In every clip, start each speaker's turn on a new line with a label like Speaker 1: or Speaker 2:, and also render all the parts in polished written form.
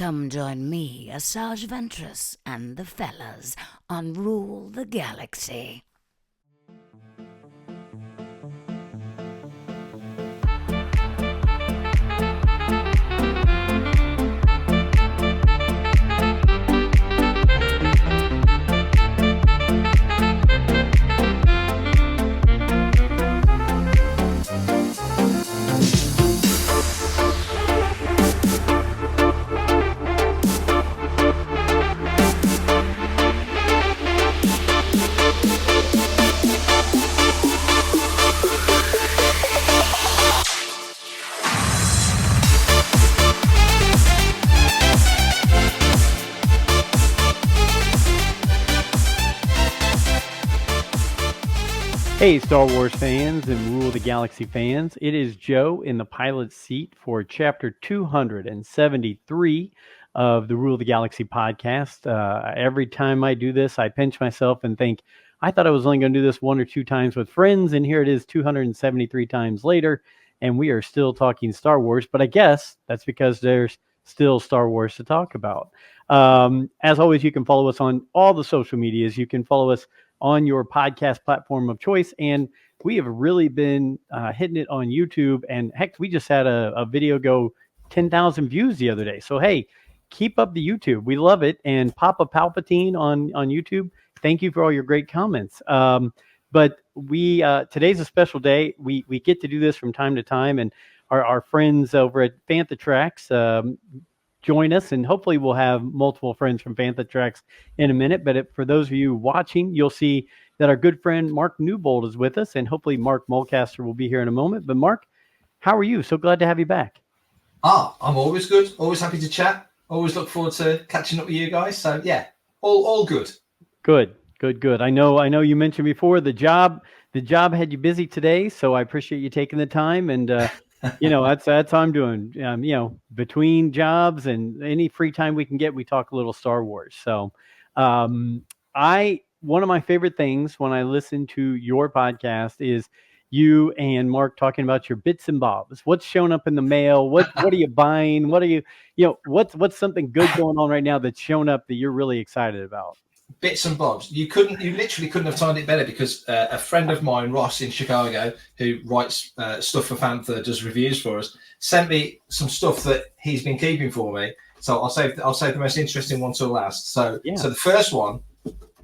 Speaker 1: Come join me, Asajj Ventress, and the fellas on Rule the Galaxy.
Speaker 2: Hey, Star Wars fans and Rule the Galaxy fans. It is Joe in the pilot's seat for chapter 273 of the Rule the Galaxy podcast. Every time I do this, I pinch myself and think, I thought I was only going to do this one or two times with friends, and here it is 273 times later, and we are still talking Star Wars. But I guess that's because there's still Star Wars to talk about. As always, you can follow us on all the social medias. You can follow us on your podcast platform of choice. And we have really been hitting it on YouTube. And heck, we just had a video go 10,000 views the other day. So, hey, keep up the YouTube. We love it. And Papa Palpatine on YouTube, thank you for all your great comments. But we today's a special day. We get to do this from time to time. And our friends over at Fantha Tracks join us, and hopefully we'll have multiple friends from Fantha Tracks in a minute. But for those of you watching, you'll see that our good friend Mark Newbold is with us, and hopefully Mark Mulcaster will be here in a moment. But Mark, how are you? So glad to have you back.
Speaker 3: I'm always good. Always happy to chat. Always look forward to catching up with you guys. So yeah, all good. Good.
Speaker 2: I know you mentioned before the job had you busy today, so I appreciate you taking the time. And that's how I'm doing. Between jobs and any free time we can get, we talk a little Star Wars. So, one of my favorite things when I listen to your podcast is you and Mark talking about your bits and bobs. What's showing up in the mail? What are you buying? What are what's something good going on right now that's shown up that you're really excited about?
Speaker 3: Bits and bobs. You literally couldn't have timed it better, because a friend of mine, Ross in Chicago, who writes stuff for Fantha, does reviews for us, sent me some stuff that he's been keeping for me. So I'll save the most interesting one till last. So the first one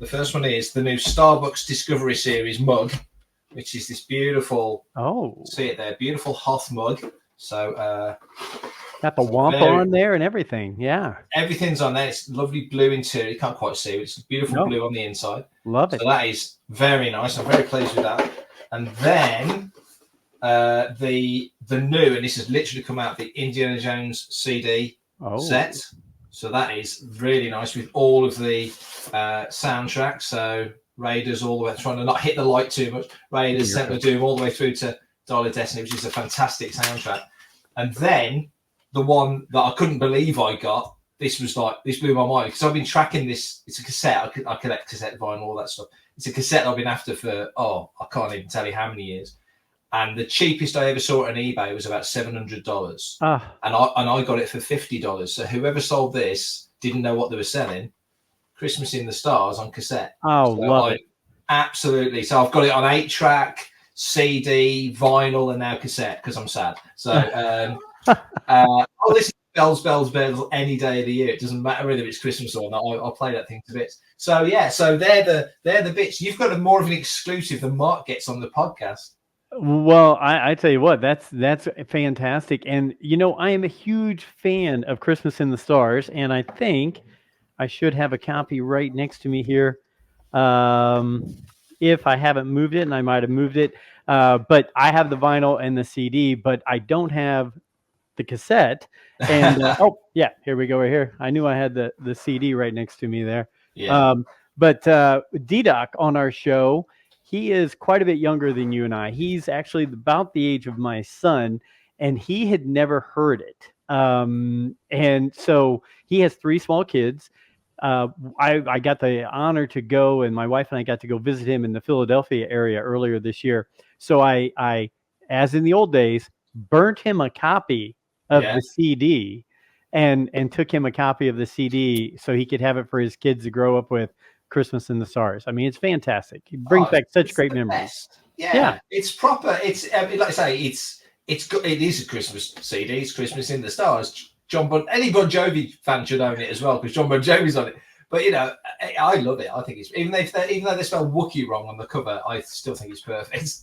Speaker 3: is the new Starbucks Discovery Series mug, which is this beautiful. See it there, beautiful Hoth mug. So
Speaker 2: got the Wampa on there and everything. Yeah.
Speaker 3: Everything's on there. It's lovely blue interior. You can't quite see it. It's beautiful blue on the inside.
Speaker 2: Love it.
Speaker 3: So that is very nice. I'm very pleased with that. And then the new, and this has literally come out, the Indiana Jones CD set. So that is really nice with all of the soundtracks. So Raiders all the way, trying to not hit the light too much. Raiders, Temple of Doom, all the way through to Dial of Destiny, which is a fantastic soundtrack. And then the one that I couldn't believe I got, this blew my mind, because I've been tracking this. It's a cassette. I collect cassette vinyl, all that stuff. It's a cassette I've been after for, I can't even tell you how many years. And the cheapest I ever saw it on eBay was about $700. And I got it for $50. So whoever sold this didn't know what they were selling. Christmas in the Stars on cassette.
Speaker 2: Love it.
Speaker 3: Absolutely. So I've got it on 8-track, CD, vinyl, and now cassette, because I'm sad. So I'll listen to bells any day of the year. It doesn't matter whether it's Christmas or not. I'll play that thing to bits. So yeah, so they're the bits. You've got more of an exclusive than Mark gets on the podcast.
Speaker 2: Well, I tell you what, that's fantastic. And I am a huge fan of Christmas in the Stars, and I think I should have a copy right next to me here. If I haven't moved it, and I might have moved it, but I have the vinyl and the CD, but I don't have the cassette. And here we go, right here. I knew I had the CD right next to me there. But D-Doc on our show, he is quite a bit younger than you and I. He's actually about the age of my son, and he had never heard it. And so he has 3 small kids. I got the honor to go, and my wife and I got to go visit him in the Philadelphia area earlier this year. So I as in the old days, burnt him a copy of the CD. and took him a copy of the CD so he could have it for his kids to grow up with Christmas in the Stars. I mean, it's fantastic. It brings back such great memories.
Speaker 3: Best. Yeah, it's proper. It's like I say, it is a Christmas CD. It's Christmas in the Stars. Any Bon Jovi fan should own it as well because John Bon Jovi's on it. But I love it. I think it's even though they spell Wookiee wrong on the cover, I still think it's perfect.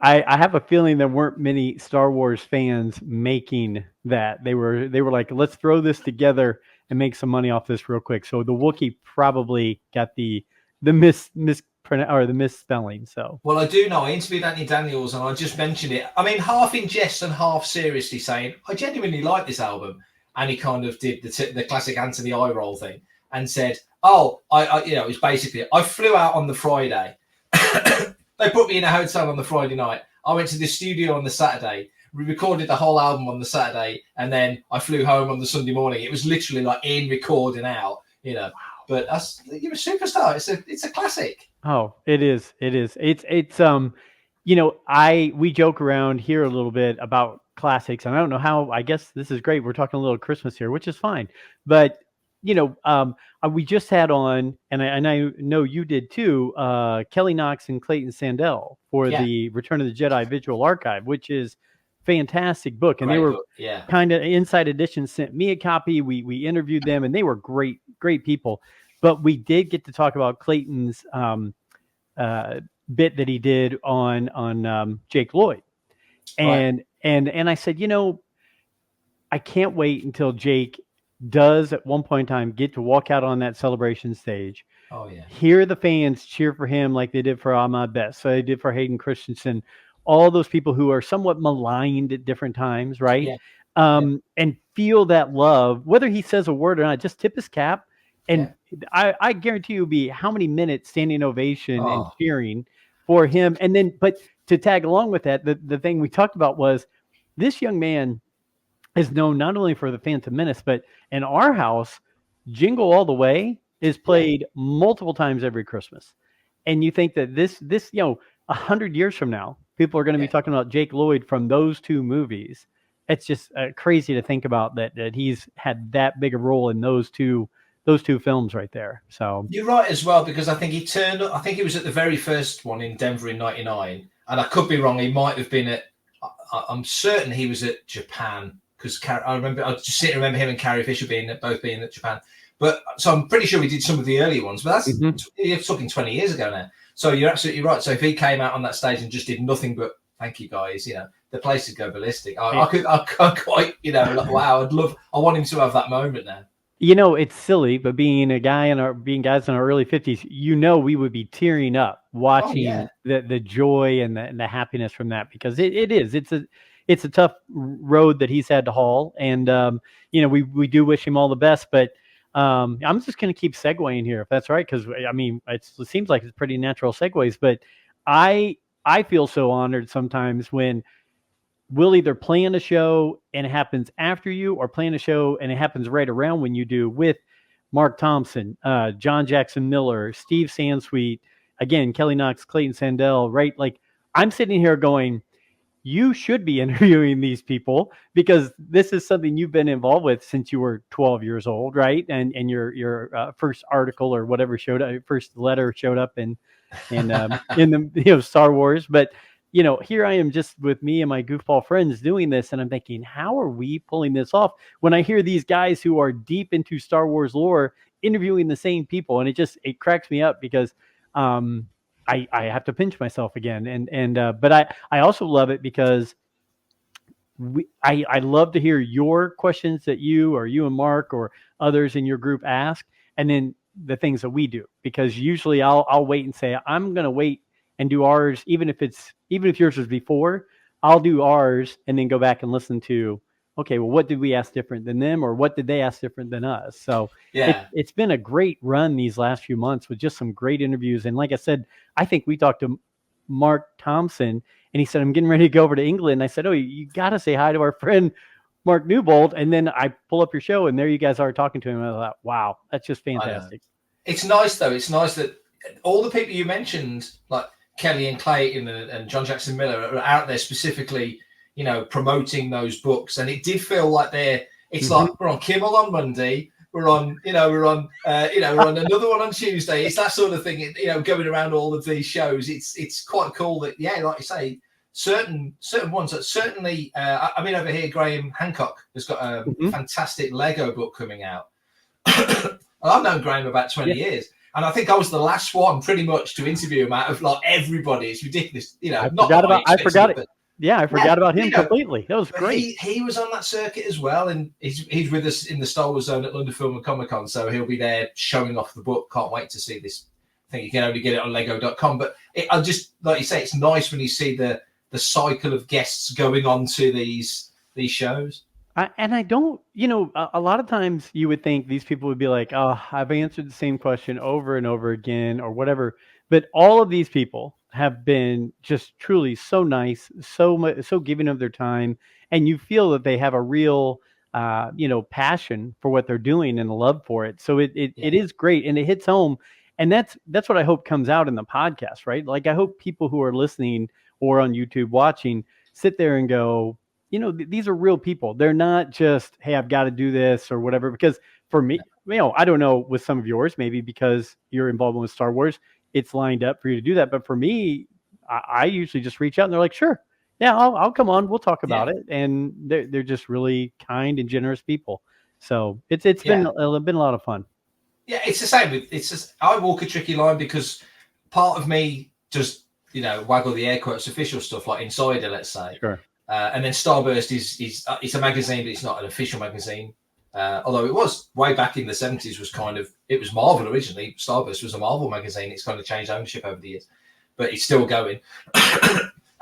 Speaker 2: I have a feeling there weren't many Star Wars fans making that. They were like, let's throw this together and make some money off this real quick. So the Wookiee probably got the misspelling. So
Speaker 3: well, I do know. I interviewed Anthony Daniels and I just mentioned it. I mean, half in jest and half seriously, saying I genuinely like this album. And he kind of did the classic Anthony eye roll thing and said, "Oh, it was basically I flew out on the Friday." They put me in a hotel on the Friday night. I went to the studio on the Saturday. We recorded the whole album on the Saturday, and then I flew home on the Sunday morning. It was literally like in, recording out, Wow. But you're a superstar. It's a classic.
Speaker 2: Oh, it is. It's we joke around here a little bit about classics, and I don't know how. I guess this is great. We're talking a little Christmas here, which is fine. But we just had on, and I know you did too, Kelly Knox and Clayton Sandell for the Return of the Jedi Visual Archive, which is fantastic book. And they were kind of Inside Edition sent me a copy. We interviewed them, and they were great people. But we did get to talk about Clayton's bit that he did on Jake Lloyd, and I said, I can't wait until Jake does at one point in time get to walk out on that celebration stage.
Speaker 3: Oh yeah,
Speaker 2: hear the fans cheer for him like they did for Ahmad Best, so they did for Hayden Christensen, all those people who are somewhat maligned at different times, right? Yeah. And feel that love, whether he says a word or not, just tip his cap. And I guarantee you will be how many minutes standing ovation and cheering for him. And then, but to tag along with that, the thing we talked about was this young man is known not only for the Phantom Menace, but in our house, Jingle All the Way is played multiple times every Christmas. And you think that this 100 years from now, people are going to be talking about Jake Lloyd from those two movies. It's just crazy to think about that he's had that big a role in those two films right there. So
Speaker 3: you're right as well, because I think he was at the very first one in Denver in '99, and I could be wrong. He might have been I'm certain he was at Japan, because I just remember him and Carrie Fisher both being at Japan. But so I'm pretty sure we did some of the early ones, but that's you're talking 20 years ago now. So you're absolutely right. So if he came out on that stage and just did nothing but thank you guys, the place would go ballistic. I can't quite, like, wow, I want him to have that moment now.
Speaker 2: It's silly, but being guys in our early 50s, we would be tearing up watching the joy and the happiness from that, because it's a tough road that he's had to haul, and we do wish him all the best. But I'm just going to keep segueing here, if that's right, because it seems like it's pretty natural segues. But I feel so honored sometimes when we'll either plan a show and it happens after you, or plan a show and it happens right around when you do, with Mark Thompson, John Jackson Miller, Steve Sansweet, again, Kelly Knox, Clayton Sandell, right? Like, I'm sitting here going, you should be interviewing these people, because this is something you've been involved with since you were 12 years old, right? And your first article or whatever first letter showed up in the Star Wars. But here I am just with me and my goofball friends doing this, and I'm thinking, how are we pulling this off when I hear these guys who are deep into Star Wars lore interviewing the same people? And it cracks me up, because I have to pinch myself again. But I also love it because I love to hear your questions that you and Mark or others in your group ask, and then the things that we do, because usually I'll wait and say, I'm going to wait and do ours, even if yours was before, I'll do ours and then go back and listen to, okay, well, what did we ask different than them, or what did they ask different than us? So it's been a great run these last few months with just some great interviews. And like I said, I think we talked to Mark Thompson, and he said, I'm getting ready to go over to England. And I said, oh, you got to say hi to our friend Mark Newbold. And then I pull up your show, and there you guys are talking to him. And I thought, wow, that's just fantastic.
Speaker 3: It's nice, though. It's nice that all the people you mentioned, like Kelly and Clayton and John Jackson Miller, are out there specifically, promoting those books, and it did feel like it's like we're on Kimmel on Monday, we're on another one on Tuesday. It's that sort of thing, going around all of these shows. It's quite cool that, like you say, certain ones that certainly, over here, Graham Hancock has got a fantastic Lego book coming out. I've known Graham about 20 years. And I think I was the last one pretty much to interview him out of like everybody. It's ridiculous.
Speaker 2: I forgot about it. Yeah, I forgot about him completely. That was great.
Speaker 3: He was on that circuit as well, and he's with us in the Star Wars Zone at London Film and Comic Con, so he'll be there showing off the book. Can't wait to see this. I think you can only get it on Lego.com, but I just, like you say, it's nice when you see the cycle of guests going on to these shows.
Speaker 2: I don't, a lot of times you would think these people would be like, oh, I've answered the same question over and over again or whatever. But all of these people have been just truly so nice, so giving of their time. And you feel that they have a real, passion for what they're doing and a love for it. So it is great, and it hits home. And that's what I hope comes out in the podcast, right? Like, I hope people who are listening or on YouTube watching sit there and go, these are real people. They're not just, hey, I've got to do this or whatever. Because for me, I don't know with some of yours, maybe because you're involved with Star Wars, it's lined up for you to do that. But for me, I usually just reach out and they're like, sure, yeah, I'll come on. We'll talk about it. And they're just really kind and generous people. So it's been a lot of fun.
Speaker 3: Yeah, it's the same. I walk a tricky line because part of me just, waggle the air quotes official stuff like Insider, let's say.
Speaker 2: Sure.
Speaker 3: And then Starburst is it's a magazine, but it's not an official magazine. Although it was way back in the 70s, it was Marvel originally. Starburst was a Marvel magazine. It's kind of changed ownership over the years, but it's still going.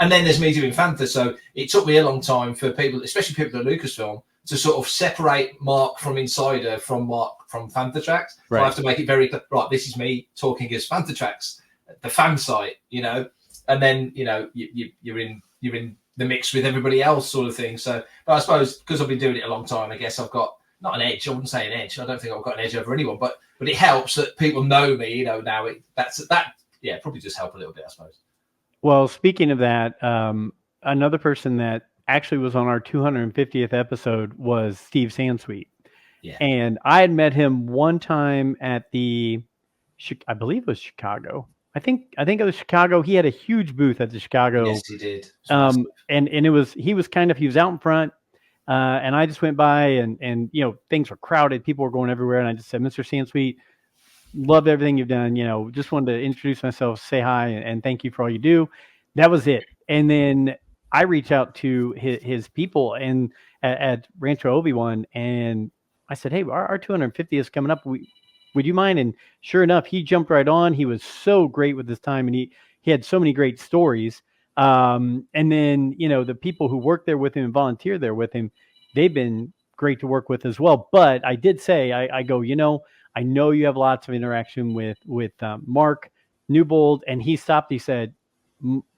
Speaker 3: And then there's me doing Fantha. So it took me a long time for people, especially people at Lucasfilm, to sort of separate Mark from Insider from Mark from Fantha Tracks.
Speaker 2: Right.
Speaker 3: So I have to make it very clear, right, this is me talking as Fantha Tracks, the fan site, and then, you're in the mix with everybody else sort of thing. So, but I suppose because I've been doing it a long time, I guess I've got not an edge. I wouldn't say an edge. I don't think I've got an edge over anyone, but it helps that people know me, now probably just help a little bit, I suppose.
Speaker 2: Well, speaking of that, another person that actually was on our 250th episode was Steve Sansweet.
Speaker 3: Yeah.
Speaker 2: And I had met him one time at I believe it was Chicago. I think it was Chicago. He had a huge booth at the Chicago.
Speaker 3: Yes, he did.
Speaker 2: And he was out in front, and I just went by and things were crowded. People were going everywhere, and I just said, Mr. Sansweet, loved everything you've done. Just wanted to introduce myself, say hi, and thank you for all you do. That was it. And then I reached out to his people and at Rancho Obi-Wan, and I said, hey, our 250 is coming up. Would you mind? And sure enough, he jumped right on. He was so great with his time, and he had so many great stories. And then, the people who work there with him and volunteer there with him, they've been great to work with as well. But I did say, I go, I know you have lots of interaction with Mark Newbold, and he stopped. He said,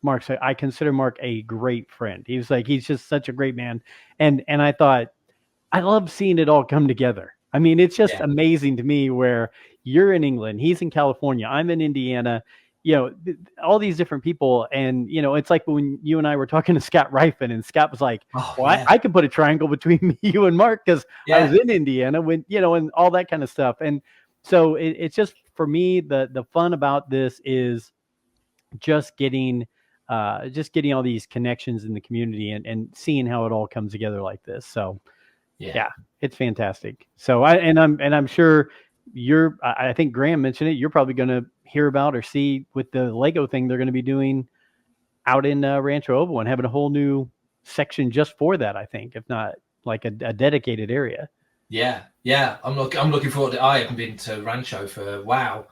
Speaker 2: Mark said, I consider Mark a great friend. He was like, he's just such a great man. And I thought, I love seeing it all come together. I mean, it's just amazing to me where you're in England, he's in California, I'm in Indiana, all these different people. And, it's like when you and I were talking to Scott Rifen, and Scott was like, I could put a triangle between you and Mark because I was in Indiana when, and all that kind of stuff. And so it's just, for me, the fun about this is just getting all these connections in the community and seeing how it all comes together like this. So yeah, it's fantastic. So I'm sure I think Graham mentioned it. You're probably going to hear about or see with the Lego thing they're going to be doing out in Rancho Obi-Wan, having a whole new section just for that. I think, if not like a dedicated area. Yeah.
Speaker 3: I'm looking forward to. I haven't been to Rancho for wow.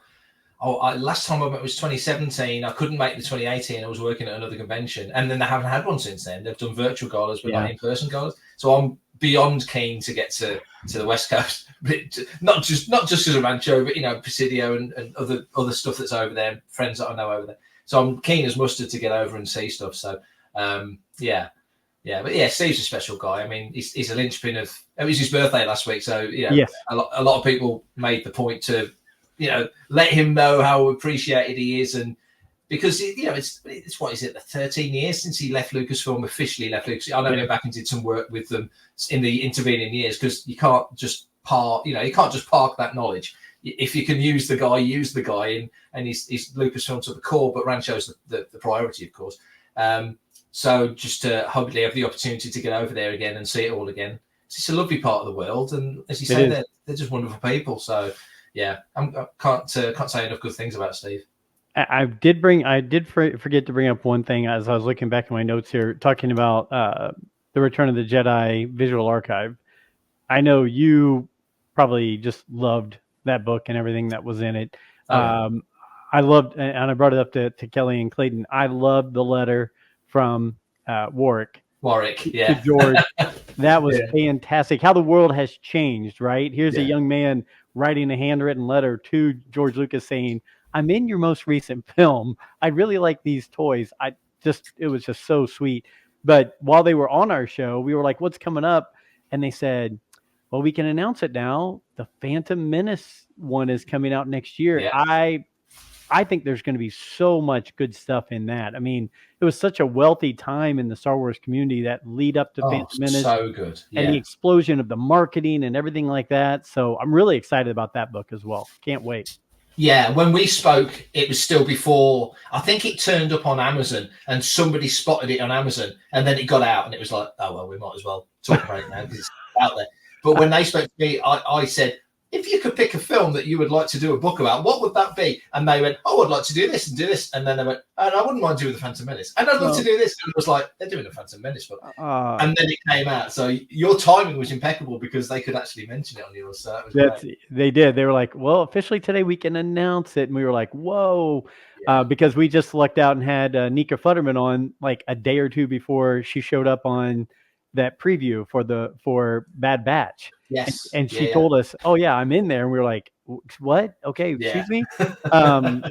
Speaker 3: Last time I went was 2017. I couldn't make the 2018. I was working at another convention, and then they haven't had one since then. They've done virtual galas, but not in-person galas. So I'm beyond keen to get to the West Coast, but not just as a Rancho, but Presidio and other stuff that's over there, friends that I know over there. So I'm keen as mustard to get over and see stuff. So but Steve's a special guy. I mean, he's a linchpin of. It was his birthday last week, so
Speaker 2: yes.
Speaker 3: a lot of people made the point to let him know how appreciated he is, and because it's what is it, the 13 years since he left Lucasfilm, officially left Lucasfilm. I know he went back and did some work with them in the intervening years, because you can't just park that knowledge. If you can use the guy, and he's Lucasfilm to the core, but Rancho's the priority, of course. So just to hopefully have the opportunity to get over there again and see it all again. It's a lovely part of the world, and as you say, they're just wonderful people. So yeah, I can't say enough good things about Steve.
Speaker 2: I did forget to bring up one thing as I was looking back at my notes here, talking about the Return of the Jedi visual archive. I know you probably just loved that book and everything that was in it. I loved, and I brought it up to Kelly and Clayton, I loved the letter from Warwick to George. That was fantastic. How the world has changed, right? Here's a young man writing a handwritten letter to George Lucas saying, I'm in your most recent film. I really like these toys. It was just so sweet. But while they were on our show, we were like, what's coming up? And they said, well, we can announce it now. The Phantom Menace one is coming out next year. Yeah. I think there's going to be so much good stuff in that. I mean, it was such a wealthy time in the Star Wars community, that lead up to Phantom Menace.
Speaker 3: So good. Yeah.
Speaker 2: And the explosion of the marketing and everything like that. So I'm really excited about that book as well. Can't wait.
Speaker 3: Yeah, when we spoke, it was still before, I think it turned up on Amazon, and somebody spotted it on Amazon, and then it got out, and it was like, oh, well, we might as well talk about it now because it's out there. But when they spoke to me, I said, if you could pick a film that you would like to do a book about, what would that be? And they went, oh, I'd like to do this and do this. And then they went, and I wouldn't mind doing the Phantom Menace. And I'd love to do this. And it was like, they're doing the Phantom Menace book. And then it came out. So your timing was impeccable, because they could actually mention it on yours. So that was great.
Speaker 2: They did. They were like, well, officially today we can announce it. And we were like, whoa. Because we just lucked out and had Nika Futterman on like a day or two before she showed up on that preview for Bad Batch.
Speaker 3: Yes.
Speaker 2: And she told us, oh yeah, I'm in there. And we were like, what? Okay. Excuse me.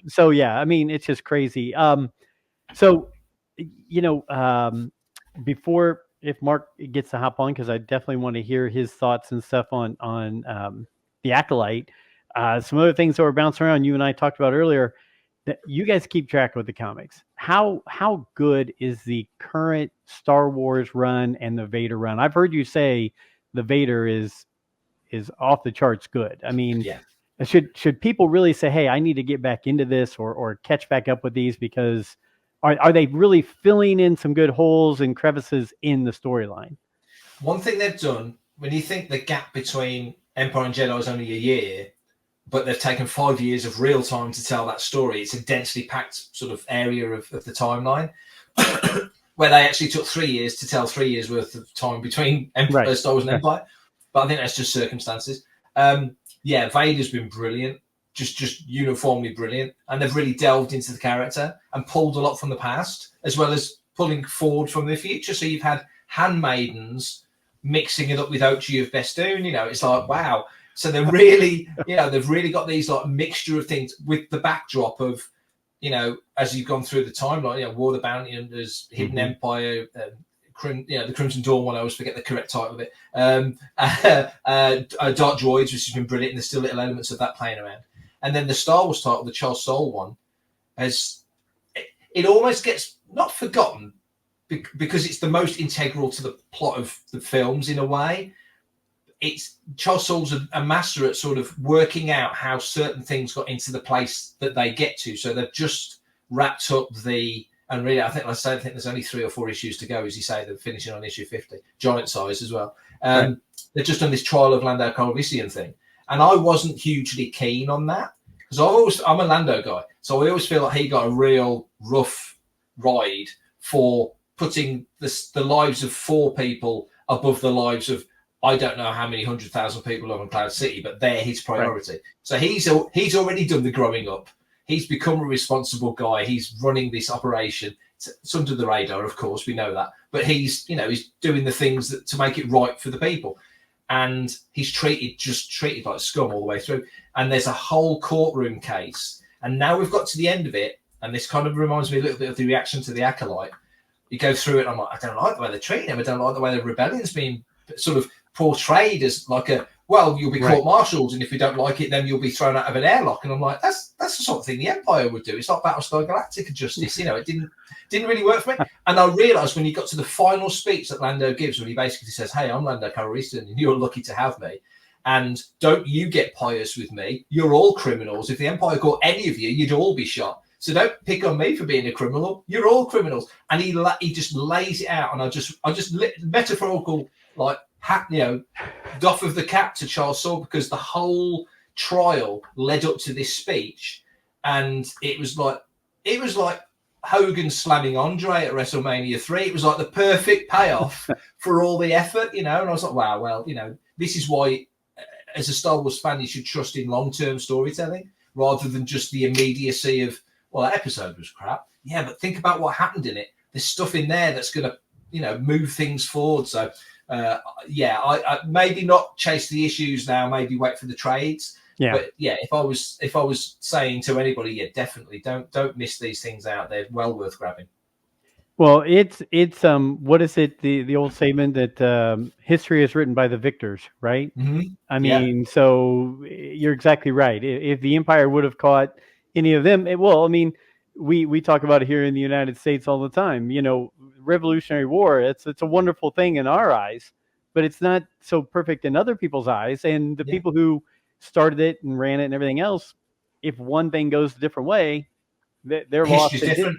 Speaker 2: So yeah, I mean, it's just crazy. So, before, if Mark gets to hop on, cause I definitely want to hear his thoughts and stuff on the Acolyte. Some other things that were bouncing around, you and I talked about earlier, that you guys keep track with the comics. How good is the current Star Wars run and the Vader run? I've heard you say the Vader is off the charts good. I mean, should people really say, hey, I need to get back into this or catch back up with these, because are they really filling in some good holes and crevices in the storyline?
Speaker 3: One thing they've done, when you think the gap between Empire and Jedi is only a year, but they've taken 5 years of real time to tell that story. It's a densely packed sort of area of the timeline, where they actually took 3 years to tell 3 years worth of time between Star Wars and Empire. But I think that's just circumstances. Vader's been brilliant, just uniformly brilliant. And they've really delved into the character and pulled a lot from the past, as well as pulling forward from the future. So you've had handmaidens mixing it up with Ochi of Bestoon. It's like, wow. So they're really, they've really got these like mixture of things with the backdrop of, as you've gone through the timeline, War of the Bounty Hunters, Hidden Empire, the Crimson Dawn one, I always forget the correct title of it. Dark Droids, which has been brilliant, and there's still little elements of that playing around. And then the Star Wars title, the Charles Soule one, it almost gets not forgotten because it's the most integral to the plot of the films in a way. Charles Soule's a master at sort of working out how certain things got into the place that they get to. So they've just wrapped up and really, I think there's only 3 or 4 issues to go, as you say. They're finishing on issue 50, giant size as well. They've just done this Trial of Lando Calrissian thing, and I wasn't hugely keen on that, because I'm a Lando guy, so I always feel like he got a real rough ride for putting the lives of 4 people above the lives of, I don't know how many 100,000 people are in Cloud City, but they're his priority. Right. So he's already done the growing up. He's become a responsible guy. He's running this operation. It's under the radar, of course, we know that. But he's doing the things to make it right for the people. And he's treated like scum all the way through. And there's a whole courtroom case. And now we've got to the end of it. And this kind of reminds me a little bit of the reaction to the Acolyte. You go through it, and I'm like, I don't like the way they're treating him. I don't like the way the rebellion's being sort of portrayed as like a well, you'll be
Speaker 2: Right.
Speaker 3: court-martialed, and if you don't like it, then you'll be thrown out of an airlock. And I'm like, that's the sort of thing the Empire would do. It's not Battlestar Galactica justice. It didn't really work for me. And I realised when you got to the final speech that Lando gives, when he basically says, hey, I'm Lando Calrissian, and you're lucky to have me. And don't you get pious with me. You're all criminals. If the Empire caught any of you, you'd all be shot. So don't pick on me for being a criminal. You're all criminals. And he just lays it out. And I just metaphorical, like, doff of the cap to Charles Soule, because the whole trial led up to this speech. And it was like Hogan slamming Andre at WrestleMania 3. It was like the perfect payoff for all the effort, And I was like, wow, well, this is why, as a Star Wars fan, you should trust in long-term storytelling rather than just the immediacy of, well, that episode was crap. Yeah, but think about what happened in it. There's stuff in there that's going to, move things forward. So, I maybe not chase the issues now. Maybe wait for the trades. Yeah. But yeah, if I was saying to anybody, yeah, definitely don't miss these things out. They're well worth grabbing.
Speaker 2: Well, it's what is it? The old statement that history is written by the victors, right?
Speaker 3: Mm-hmm.
Speaker 2: I mean, so you're exactly right. If the Empire would have caught any of them, we talk about it here in the United States all the time. Revolutionary War, it's a wonderful thing in our eyes, but it's not so perfect in other people's eyes. And the people who started it and ran it and everything else, if one thing goes a different way, they're lost.
Speaker 3: Different.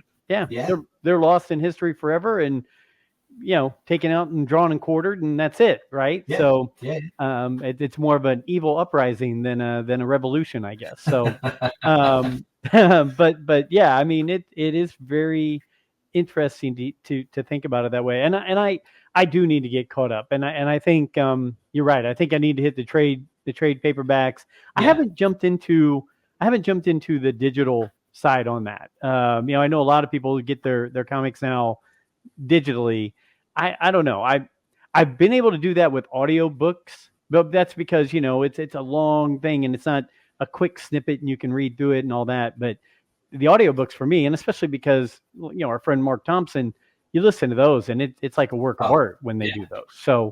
Speaker 2: They're lost in history forever, and taken out and drawn and quartered, and that's it, right?
Speaker 3: Yeah.
Speaker 2: So it's more of an evil uprising than a revolution, I guess. So, but yeah, I mean, it is very interesting to think about it that way, and I do need to get caught up, and I think you're right. I think I need to hit the trade paperbacks. I haven't jumped into the digital side on that. I know a lot of people get their comics now digitally. I don't know. I've been able to do that with audiobooks, but that's because it's a long thing and it's not a quick snippet and you can read through it and all that. But the audiobooks for me, and especially because our friend Mark Thompson, you listen to those and it's like a work of art when they do those.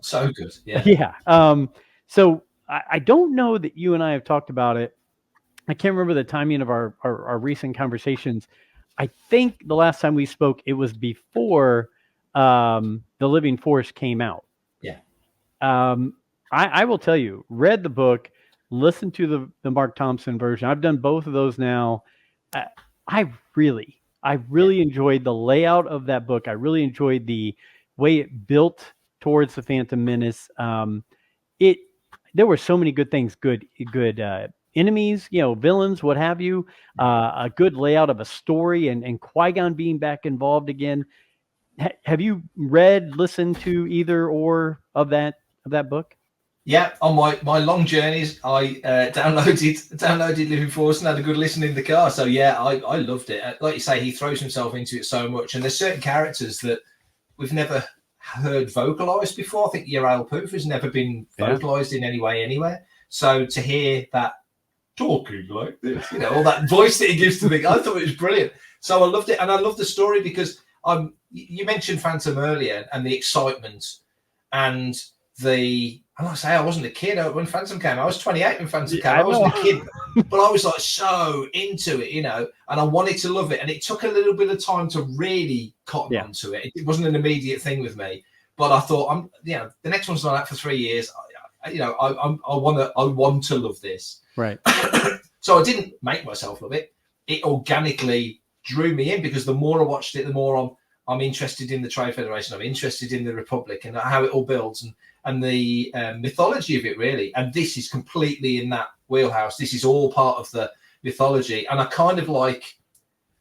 Speaker 2: So
Speaker 3: good. Yeah.
Speaker 2: So I don't know that you and I have talked about it. I can't remember the timing of our recent conversations. I think the last time we spoke, it was before The Living Force came out.
Speaker 3: Yeah.
Speaker 2: I will tell you, read the book, listened to the Mark Thompson version. I've done both of those now. I really enjoyed the layout of that book. I really enjoyed the way it built towards the Phantom Menace. There were so many good things, good enemies, villains, what have you, a good layout of a story, and Qui-Gon being back involved again. Have you read, listened to either or of that book?
Speaker 3: Yeah, on my long journeys, I downloaded Living Force and had a good listen in the car. So yeah, I loved it. Like you say, he throws himself into it so much, and there's certain characters that we've never heard vocalized before. I think Yarael Poof has never been vocalized in any way anywhere. So to hear that talking like this, all that voice that he gives to me, I thought it was brilliant. So I loved it, and I love the story because you mentioned Phantom earlier and the excitement and like I say, I wasn't a kid when Phantom came. I was 28 when Phantom came. I wasn't a kid, but I was like so into it, and I wanted to love it. And it took a little bit of time to really cotton onto it. It wasn't an immediate thing with me, but I thought, the next one's not out for 3 years. I want to love this.
Speaker 2: Right.
Speaker 3: So I didn't make myself love it. It organically drew me in because the more I watched it, the more I'm interested in the Trade Federation. I'm interested in the Republic and how it all builds and the mythology of it, really. And this is completely in that wheelhouse. This is all part of the mythology. And I kind of like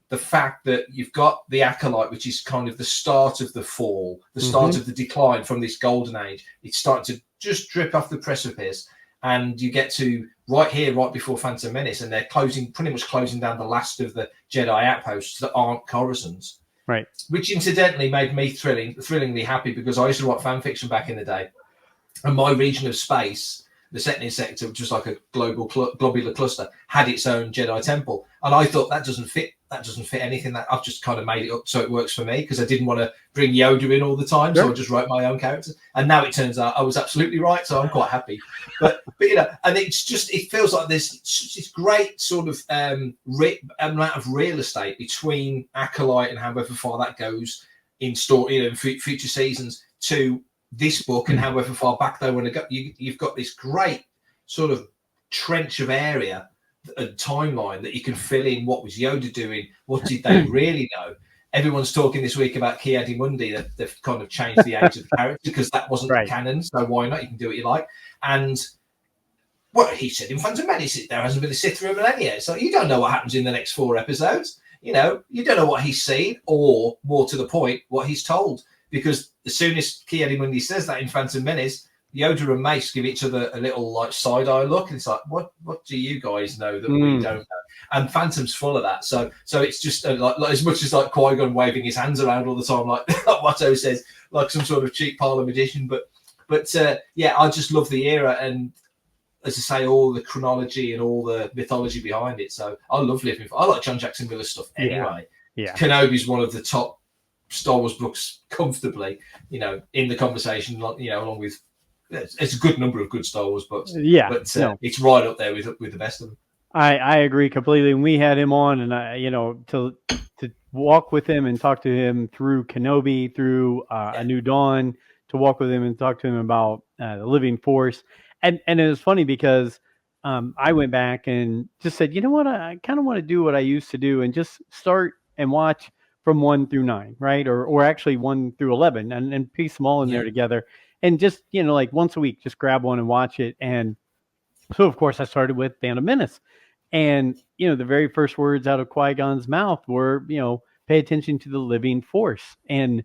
Speaker 3: the fact that you've got the Acolyte, which is kind of the start of the fall, the start of the decline from this golden age. It's starting to just drip off the precipice. And you get to right here, right before Phantom Menace, and they're pretty much closing down the last of the Jedi outposts that aren't Coruscants.
Speaker 2: Right.
Speaker 3: Which incidentally made me thrillingly happy because I used to write fan fiction back in the day. And my region of space, the Setnin sector, which was like a globular cluster, had its own Jedi temple. And I thought that doesn't fit that doesn't fit anything. That I've just kind of made it up so it works for me, because I didn't want to bring Yoda in all the time, so I just wrote my own characters. And now it turns out I was absolutely right, so I'm quite happy. But you know, and it feels like there's this great sort of amount of real estate between Acolyte and however far that goes in story, you know, future seasons, to this book, and however far back they want to go. You've got this great sort of trench of area, a timeline that you can fill in. What was Yoda doing? What did they really know? Everyone's talking this week about Ki-Adi-Mundi, that they've kind of changed the age of the character because that wasn't canon. So why not? You can do what you like. And what he said in Phantom Menace, there hasn't been a Sith for a millennia. So you don't know what happens in the next 4 episodes. You know, you don't know what he's seen, or more to the point, what he's told. Because as soon as Ki-Adi-Mundi says that in Phantom Menace, Yoda and Mace give each other a little like side-eye look, and it's like, what do you guys know that we don't know? And Phantom's full of that. So it's just like as much as like Qui-Gon waving his hands around all the time, like Watto says, like some sort of cheap parlor magician. But yeah, I just love the era, and as I say, all the chronology and all the mythology behind it. So I love living. I like John Jackson Miller's stuff anyway. Yeah. Kenobi's one of the top Star Wars books comfortably, you know, in the conversation, you know, along with, it's a good number of good Star Wars books. Yeah, but it's right up there with the best of them.
Speaker 2: I agree completely. And we had him on, and I, you know, to walk with him and talk to him through Kenobi, through A New Dawn, to walk with him and talk to him about the Living Force. And it was funny because I went back and just said, you know what, I kind of want to do what I used to do and just start and watch from 1 through 9, right? Or actually 1 through 11, and piece them all in there together. And just, you know, like once a week, just grab one and watch it. And so, of course, I started with Phantom Menace. And, you know, the very first words out of Qui-Gon's mouth were, you know, pay attention to the living force. And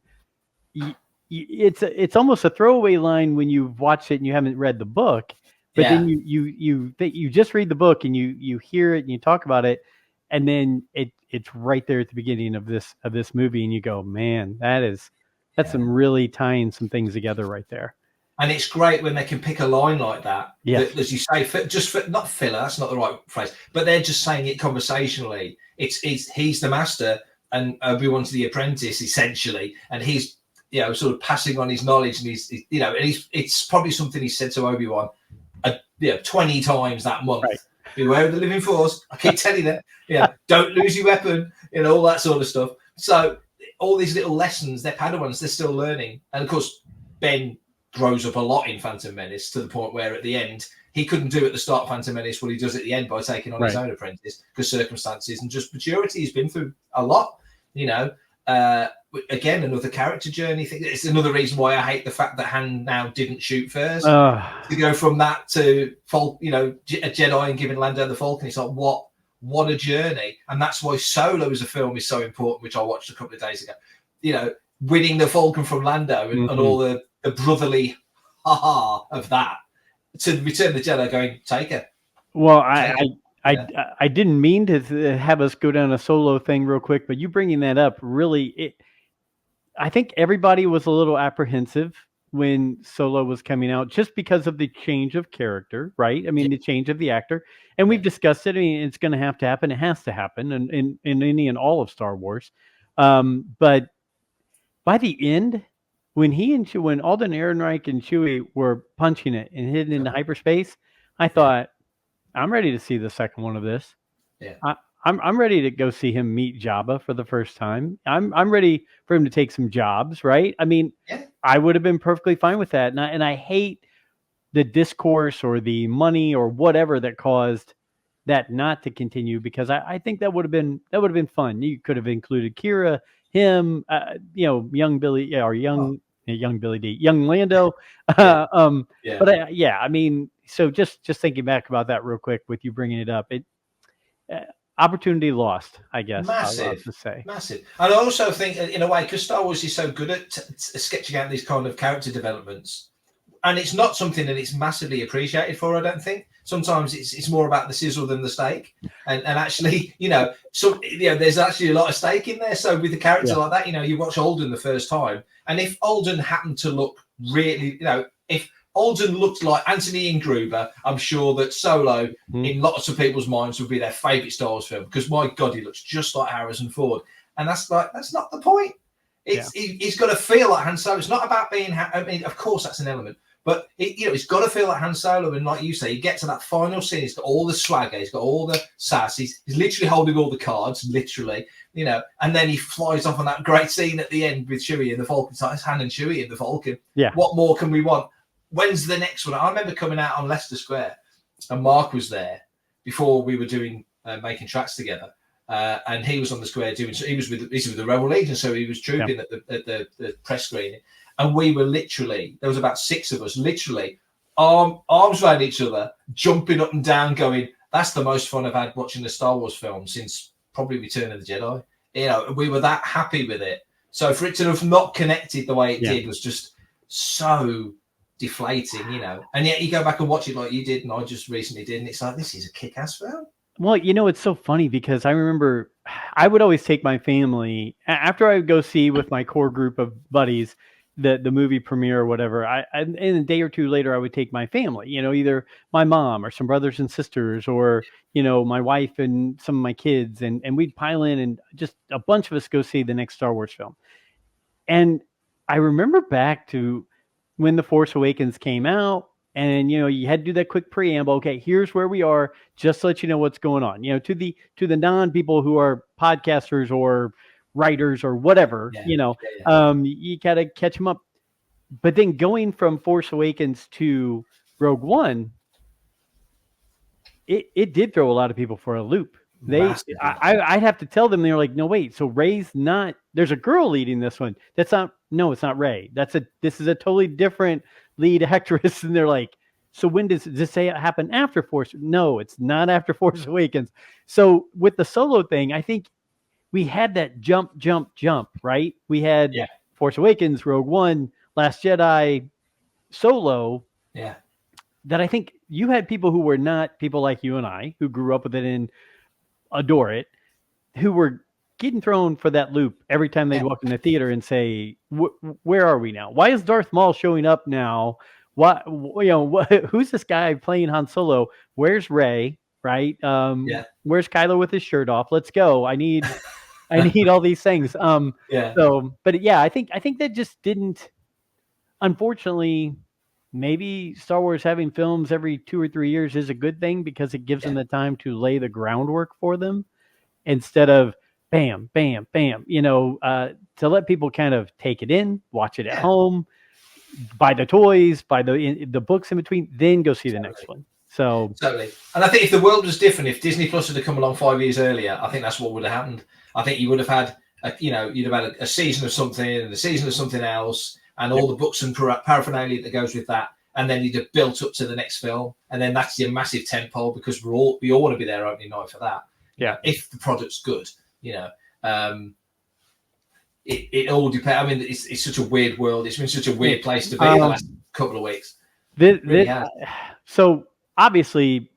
Speaker 2: it's almost a throwaway line when you've watched it and you haven't read the book. But then you just read the book and you hear it and you talk about it. And then it's right there at the beginning of this movie. And you go, man, that's some really tying some things together right there.
Speaker 3: And it's great when they can pick a line like that. That, as you say, not filler, that's not the right phrase, but they're just saying it conversationally. He's the master and Obi-Wan's the apprentice, essentially. And he's, you know, sort of passing on his knowledge, and he's you know, and it's probably something he said to Obi-Wan, 20 times that month. Right. Beware of the living force. I keep telling you that. Don't lose your weapon, you know, all that sort of stuff. So all these little lessons, they're Padawans, they're still learning. And of course, Ben grows up a lot in Phantom Menace, to the point where at the end, he couldn't do at the start of Phantom Menace what he does at the end by taking on his own apprentice, because circumstances and just maturity. He's been through a lot, you know. Again, another character journey thing. It's another reason why I hate the fact that Han now didn't shoot first. To go from that to you know, a Jedi and giving Lando the Falcon, it's like, what a journey. And that's why Solo as a film is so important, which I watched a couple of days ago. You know, winning the Falcon from Lando and all the brotherly of that, to Return the Jedi going, take her.
Speaker 2: Well, I didn't mean to have us go down a Solo thing real quick, but you bringing that up really, I think everybody was a little apprehensive when Solo was coming out, just because of the change of character, right? I mean, the change of the actor, and we've discussed it. I mean, it's going to have to happen. It has to happen in any and all of Star Wars. But by the end, when Alden Ehrenreich and Chewie were punching it and hidden into hyperspace, I thought, I'm ready to see the second one of this. Yeah. I'm ready to go see him meet Jabba for the first time. I'm ready for him to take some jobs, right? I mean, I would have been perfectly fine with that. And I hate the discourse or the money or whatever that caused that not to continue, because I think that would have been fun. You could have included Kira, him, you know, young Billy, or young Billy D, young Lando. But I mean, so just thinking back about that real quick with you bringing it up, opportunity lost, I guess.
Speaker 3: Massive. And I also think, in a way, because Star Wars is so good at sketching out these kind of character developments, and it's not something that it's massively appreciated for, I don't think. Sometimes it's more about the sizzle than the steak, and actually, you know, there's actually a lot of steak in there. So with a character like that, you know, you watch Alden the first time, and if Alden happened to look really, you know, if Alden looked like Anthony Ian Gruber. I'm sure that Solo, in lots of people's minds, would be their favourite Star Wars film because, my God, he looks just like Harrison Ford. And that's not the point. He's got to feel like Han Solo. It's not about being. I mean, of course, that's an element, but it's got to feel like Han Solo. And like you say, you get to that final scene. He's got all the swagger. He's got all the sass. He's literally holding all the cards, literally. And then he flies off on that great scene at the end with Chewie and the Falcon. It's Han and Chewie and the Falcon.
Speaker 2: Yeah.
Speaker 3: What more can we want? When's the next one? I remember coming out on Leicester Square, and Mark was there before we were doing making tracks together. And he was on the square he was with the Rebel Legion, so he was trooping at the press screening, and we were literally, there was about 6 of us, literally arms around each other, jumping up and down, going, "That's the most fun I've had watching a Star Wars film since probably Return of the Jedi." We were that happy with it. So for it to have not connected the way it did was just so deflating, And yet you go back and watch it like you did, and I just recently did, and it's like, this is a kick-ass film.
Speaker 2: Well, it's so funny because I remember I would always take my family after I would go see with my core group of buddies the movie premiere or whatever. And a day or two later, I would take my family, either my mom or some brothers and sisters or, my wife and some of my kids. And we'd pile in and just a bunch of us go see the next Star Wars film. And I remember back to when The Force Awakens came out. And, you had to do that quick preamble. Okay, here's where we are, just to let you know what's going on. To the non-people who are podcasters or writers or whatever, you got to catch them up. But then going from Force Awakens to Rogue One, it did throw a lot of people for a loop. I'd have to tell them, they were like, no, wait, so Rey's not, there's a girl leading this one. It's not Rey. This is a totally different lead actress. And they're like, so when does this say it happen after Force? No, it's not after Force Awakens. So with the Solo thing, I think we had that jump, right? We had Force Awakens, Rogue One, Last Jedi, Solo.
Speaker 3: Yeah.
Speaker 2: That I think you had people who were not people like you and I, who grew up with it and adore it, who were getting thrown for that loop every time they'd walk in the theater and say, where are we now? Why is Darth Maul showing up now? Who's this guy playing Han Solo? Where's Rey? Right? Where's Kylo with his shirt off? Let's go. I need all these things. So, but yeah, I think that just didn't, unfortunately, maybe Star Wars having films every 2 or 3 years is a good thing because it gives them the time to lay the groundwork for them instead of bam, bam, bam, to let people kind of take it in, watch it at home, buy the toys, buy the books in between, then go see the next one. So
Speaker 3: totally. And I think if the world was different, if Disney Plus had come along 5 years earlier, I think that's what would have happened. I think you would have had, you'd have had a season of something and a season of something else, and all the books and paraphernalia that goes with that. And then you'd have built up to the next film, and then that's your massive tentpole because we all want to be there opening night for that.
Speaker 2: Yeah,
Speaker 3: if the product's good, it all depends. I mean, it's such a weird world. It's been such a weird place to be the last couple of weeks.
Speaker 2: So obviously,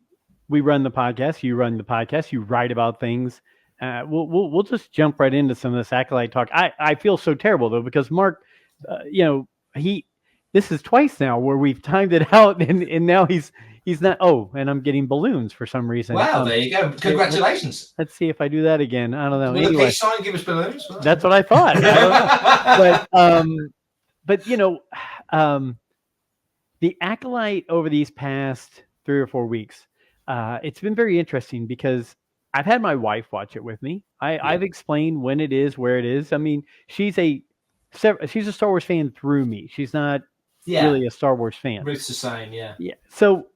Speaker 2: we run the podcast. You run the podcast. You write about things. We'll just jump right into some of this Acolyte talk. I feel so terrible though because Mark, this is twice now where we've timed it out, and now he's not. Oh, and I'm getting balloons for some reason.
Speaker 3: Wow, there you go. Congratulations.
Speaker 2: Let's see if I do that again. I don't know.
Speaker 3: Will the peace sign give us balloons?
Speaker 2: That's what I thought. But the Acolyte over these past 3 or 4 weeks, it's been very interesting because I've had my wife watch it with me. I've explained when it is, where it is. I mean, she's a Star Wars fan through me. She's not really a Star Wars fan.
Speaker 3: Ruth's the same, yeah.
Speaker 2: So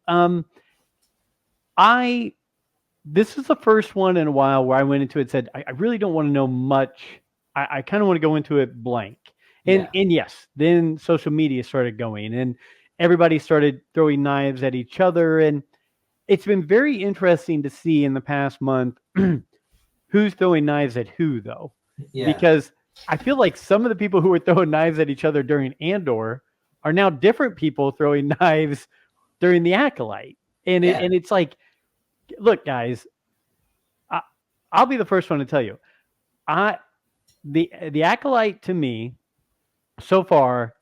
Speaker 2: this is the first one in a while where I went into it and said, I really don't want to know much. I kind of want to go into it blank. And yes, then social media started going and everybody started throwing knives at each other. And it's been very interesting to see in the past month who's throwing knives at who, though. Because I feel like some of the people who were throwing knives at each other during Andor are now different people throwing knives during the Acolyte. And it's like, look, guys, I'll be the first one to tell you, the Acolyte to me so far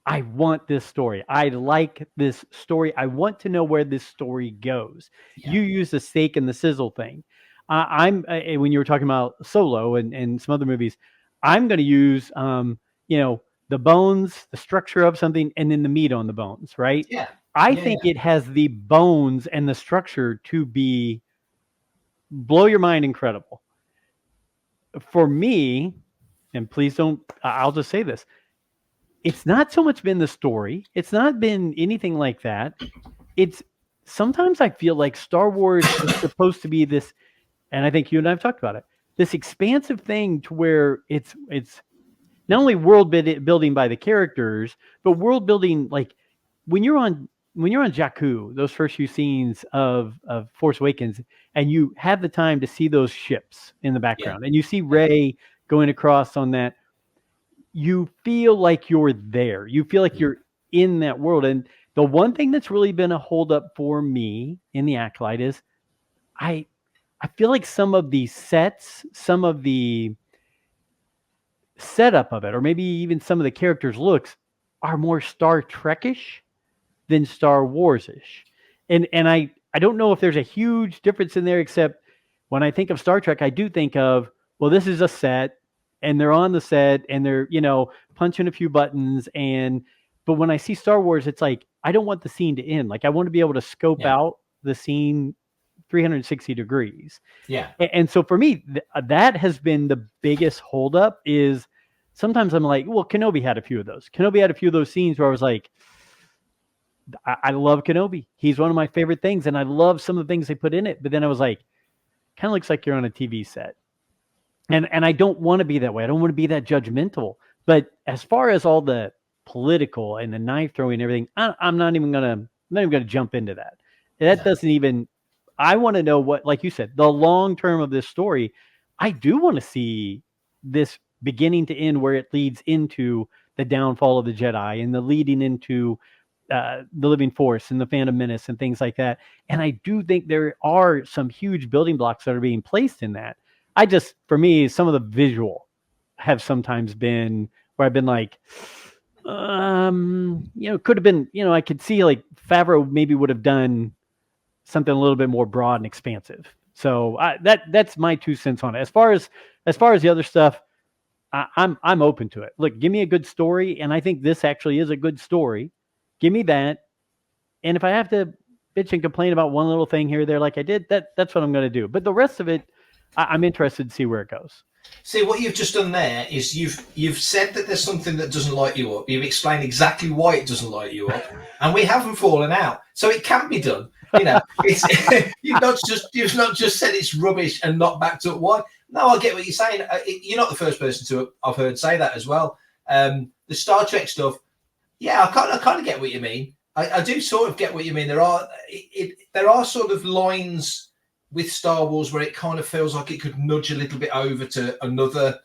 Speaker 2: I want this story. I like this story. I want to know where this story goes.
Speaker 3: Yeah.
Speaker 2: You use the steak and the sizzle thing. When you were talking about Solo and some other movies, I'm going to use, the bones, the structure of something, and then the meat on the bones, right?
Speaker 3: Yeah.
Speaker 2: I
Speaker 3: Yeah,
Speaker 2: think it has the bones and the structure to be blow your mind incredible. For me, and please don't, I'll just say this. It's not so much been the story. It's not been anything like that. It's sometimes I feel like Star Wars is supposed to be this, and I think you and I have talked about it, this expansive thing to where it's not only building by the characters, but world building like when you're on Jakku, those first few scenes of Force Awakens, and you have the time to see those ships in the background, and you see Rey going across on that, you feel like you're there. You feel like you're in that world. And the one thing that's really been a holdup for me in the Acolyte is I feel like some of the sets, some of the setup of it, or maybe even some of the characters' looks are more Star Trek-ish than Star Wars-ish. And I don't know if there's a huge difference in there, except when I think of Star Trek, I do think of, well, this is a set, and they're on the set, and they're, punching a few buttons. But when I see Star Wars, it's like, I don't want the scene to end. Like, I want to be able to scope out the scene 360 degrees.
Speaker 3: Yeah.
Speaker 2: And so for me, that has been the biggest holdup is sometimes I'm like, well, Kenobi had a few of those. Kenobi had a few of those scenes where I was like, I love Kenobi. He's one of my favorite things. And I love some of the things they put in it. But then I was like, kind of looks like you're on a TV set. And I don't want to be that way. I don't want to be that judgmental. But as far as all the political and the knife throwing and everything, I'm not even gonna jump into that. That doesn't even. I want to know what, like you said, the long term of this story. I do want to see this beginning to end, where it leads into the downfall of the Jedi and the leading into the Living Force and the Phantom Menace and things like that. And I do think there are some huge building blocks that are being placed in that. For me, some of the visual have sometimes been where I've been like, could have been, I could see like Favreau maybe would have done something a little bit more broad and expansive. So that's my 2 cents on it. As far as the other stuff, I'm open to it. Look, give me a good story, and I think this actually is a good story. Give me that, and if I have to bitch and complain about one little thing here or there, like I did, that's what I'm going to do. But the rest of it, I'm interested to see where it goes.
Speaker 3: See, what you've just done there is you've said that there's something that doesn't light you up. You've explained exactly why it doesn't light you up, and we haven't fallen out, so it can be done. It's you've not just said it's rubbish and not backed up why. No, I get what you're saying. You're not the first person I've heard say that as well. The Star Trek stuff, yeah, I kind of get what you mean. I do sort of get what you mean. There are sort of lines with Star Wars where it kind of feels like it could nudge a little bit over to another,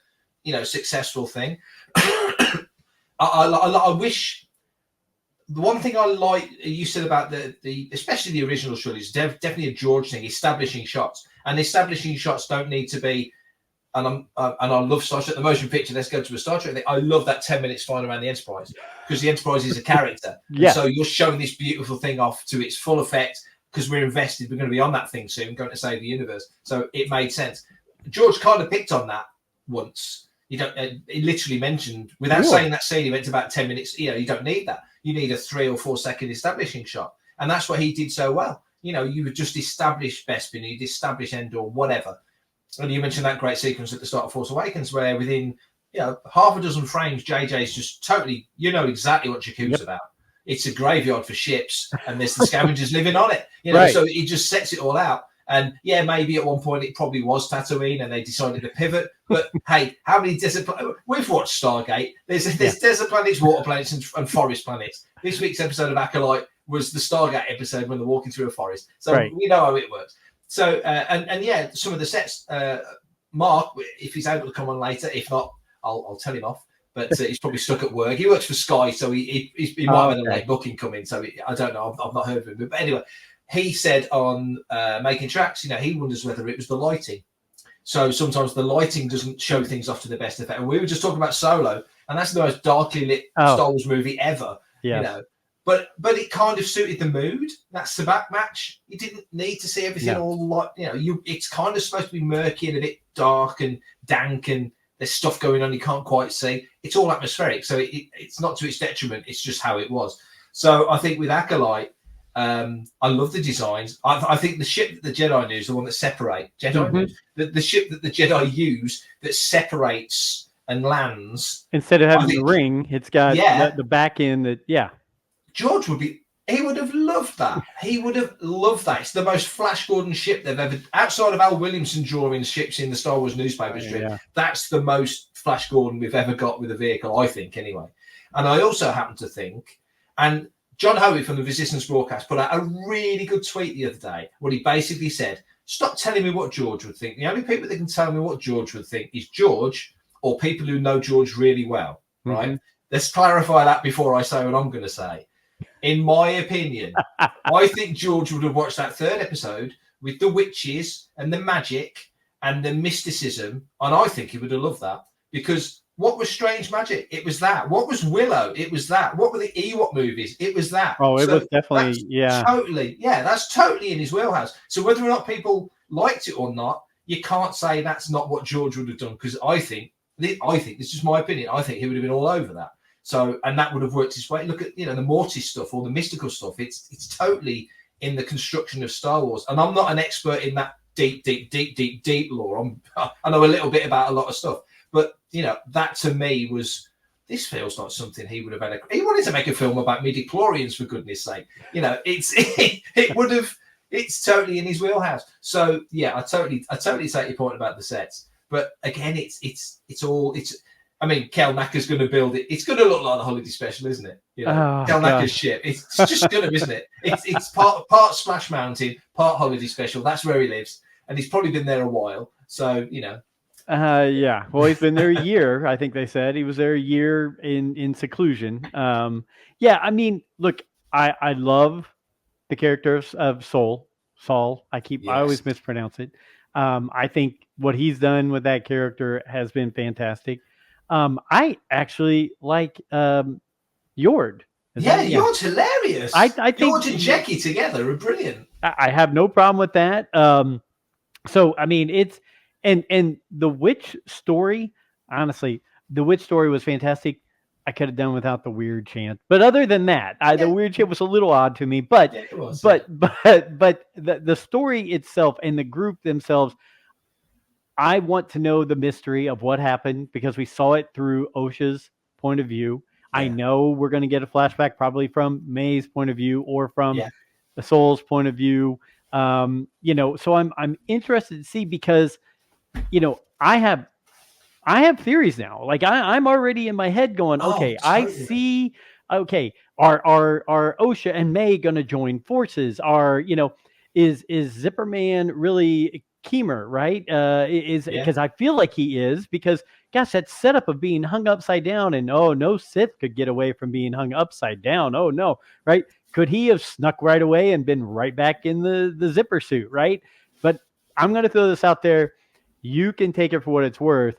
Speaker 3: successful thing. I wish. The one thing I like you said about the especially the original trilogy is definitely a George thing, establishing shots, and establishing shots don't need to be. And I love Star Trek, the motion picture. Let's go to a Star Trek thing. I love that 10 minutes flying around the Enterprise, because the Enterprise is a character.
Speaker 2: Yeah.
Speaker 3: So you're showing this beautiful thing off to its full effect, because we're invested. We're going to be on that thing soon, going to save the universe. So it made sense. George kind of picked on that once. He literally mentioned, without saying that scene, he went to about 10 minutes. You don't need that. You need a 3 or 4 second establishing shot. And that's what he did so well. You would just establish Bespin, you'd establish Endor, whatever. And you mentioned that great sequence at the start of Force Awakens, where within half a dozen frames, JJ's just totally, exactly what Jakku's about. It's a graveyard for ships, and there's the scavengers living on it.
Speaker 2: Right.
Speaker 3: So it just sets it all out. And yeah, maybe at one point it probably was Tatooine, and they decided to pivot. But hey, how many desert planets? We've watched Stargate. There's desert planets, water planets, and forest planets. This week's episode of Acolyte was the Stargate episode when they're walking through a forest. So we know how it works. So and yeah, some of the sets. Mark, if he's able to come on later, if not, I'll tell him off. But he's probably stuck at work. He works for Sky, so he might have had a late booking coming. So I don't know. I've not heard of him. But anyway, he said on Making Tracks, he wonders whether it was the lighting. So sometimes the lighting doesn't show things off to the best effect. And we were just talking about Solo, and that's the most darkly lit Star Wars movie ever. Yes. You know, but it kind of suited the mood. That's the back match. You didn't need to see everything all like, you know, it's kind of supposed to be murky and a bit dark and dank, and there's stuff going on you can't quite see. It's all atmospheric, so it's not to its detriment. It's just how it was. So I think with Acolyte, I love the designs. I think the ship that the Jedi use, the one that separates the ship that the Jedi use that separates and lands, instead of having the ring, it's got the back end that George he would have loved that. He would have loved that. It's the most Flash Gordon ship they've ever, outside of Al Williamson drawing ships in the Star Wars newspaper strip. That's the most Flash Gordon we've ever got with a vehicle, I think, anyway. And I also happen to think, and John Hoey from the Resistance broadcast put out a really good tweet the other day where he basically said, stop telling me what George would think. The only people that can tell me what George would think is George or people who know George really well, right? Let's clarify that before I say what I'm going to say. In my opinion, I think George would have watched that third episode with the witches and the magic and the mysticism, and I think he would have loved that, because what was Strange Magic? It was that. What was Willow? It was that. What were the Ewok movies? It was that. Oh, it was definitely, that's totally in his wheelhouse. So whether or not people liked it or not, you can't say that's not what George would have done, because I think, this is just my opinion, I think he would have been all over that. So, and that would have worked his way. Look at, the Mortis stuff or the mystical stuff. It's totally in the construction of Star Wars. And I'm not an expert in that deep lore. I know a little bit about a lot of stuff. But, that to me this feels like something he would have had. He wanted to make a film about midi-chlorians, for goodness sake. It's totally in his wheelhouse. So, yeah, I totally take your point about the sets. But again, I mean, Kel Nacker's going to build it. It's going to look like the holiday special, isn't it? Kel Nacker's ship. It's just going to, isn't it? It's part Splash Mountain, part holiday special. That's where he lives, and he's probably been there a while. So Well, he's been there a year. I think they said he was there a year in seclusion. I mean, look, I love the character of Saul. I always mispronounce it. I think what he's done with that character has been fantastic. I actually like Yord. Yord's hilarious. I think Yord and Jackie together are brilliant. I have no problem with that. So I mean, it's and the witch story. Honestly, the witch story was fantastic. I could have done without the weird chant, but other than that, the weird chant was a little odd to me. But but the story itself and the group themselves. I want to know the mystery of what happened, because we saw it through Osha's point of view. I know we're going to get a flashback probably from May's point of view or from the Soul's point of view. So I'm interested to see, because, I have theories now. Like I'm already in my head going, okay, I see. Okay, are Osha and May going to join forces? Is Zipperman really Keemer, right? Because I feel like he is, because gosh, that setup of being hung upside down, and no Sith could get away from being hung upside down. Oh no, right? Could he have snuck right away and been right back in the zipper suit, right? But I'm going to throw this out there. You can take it for what it's worth.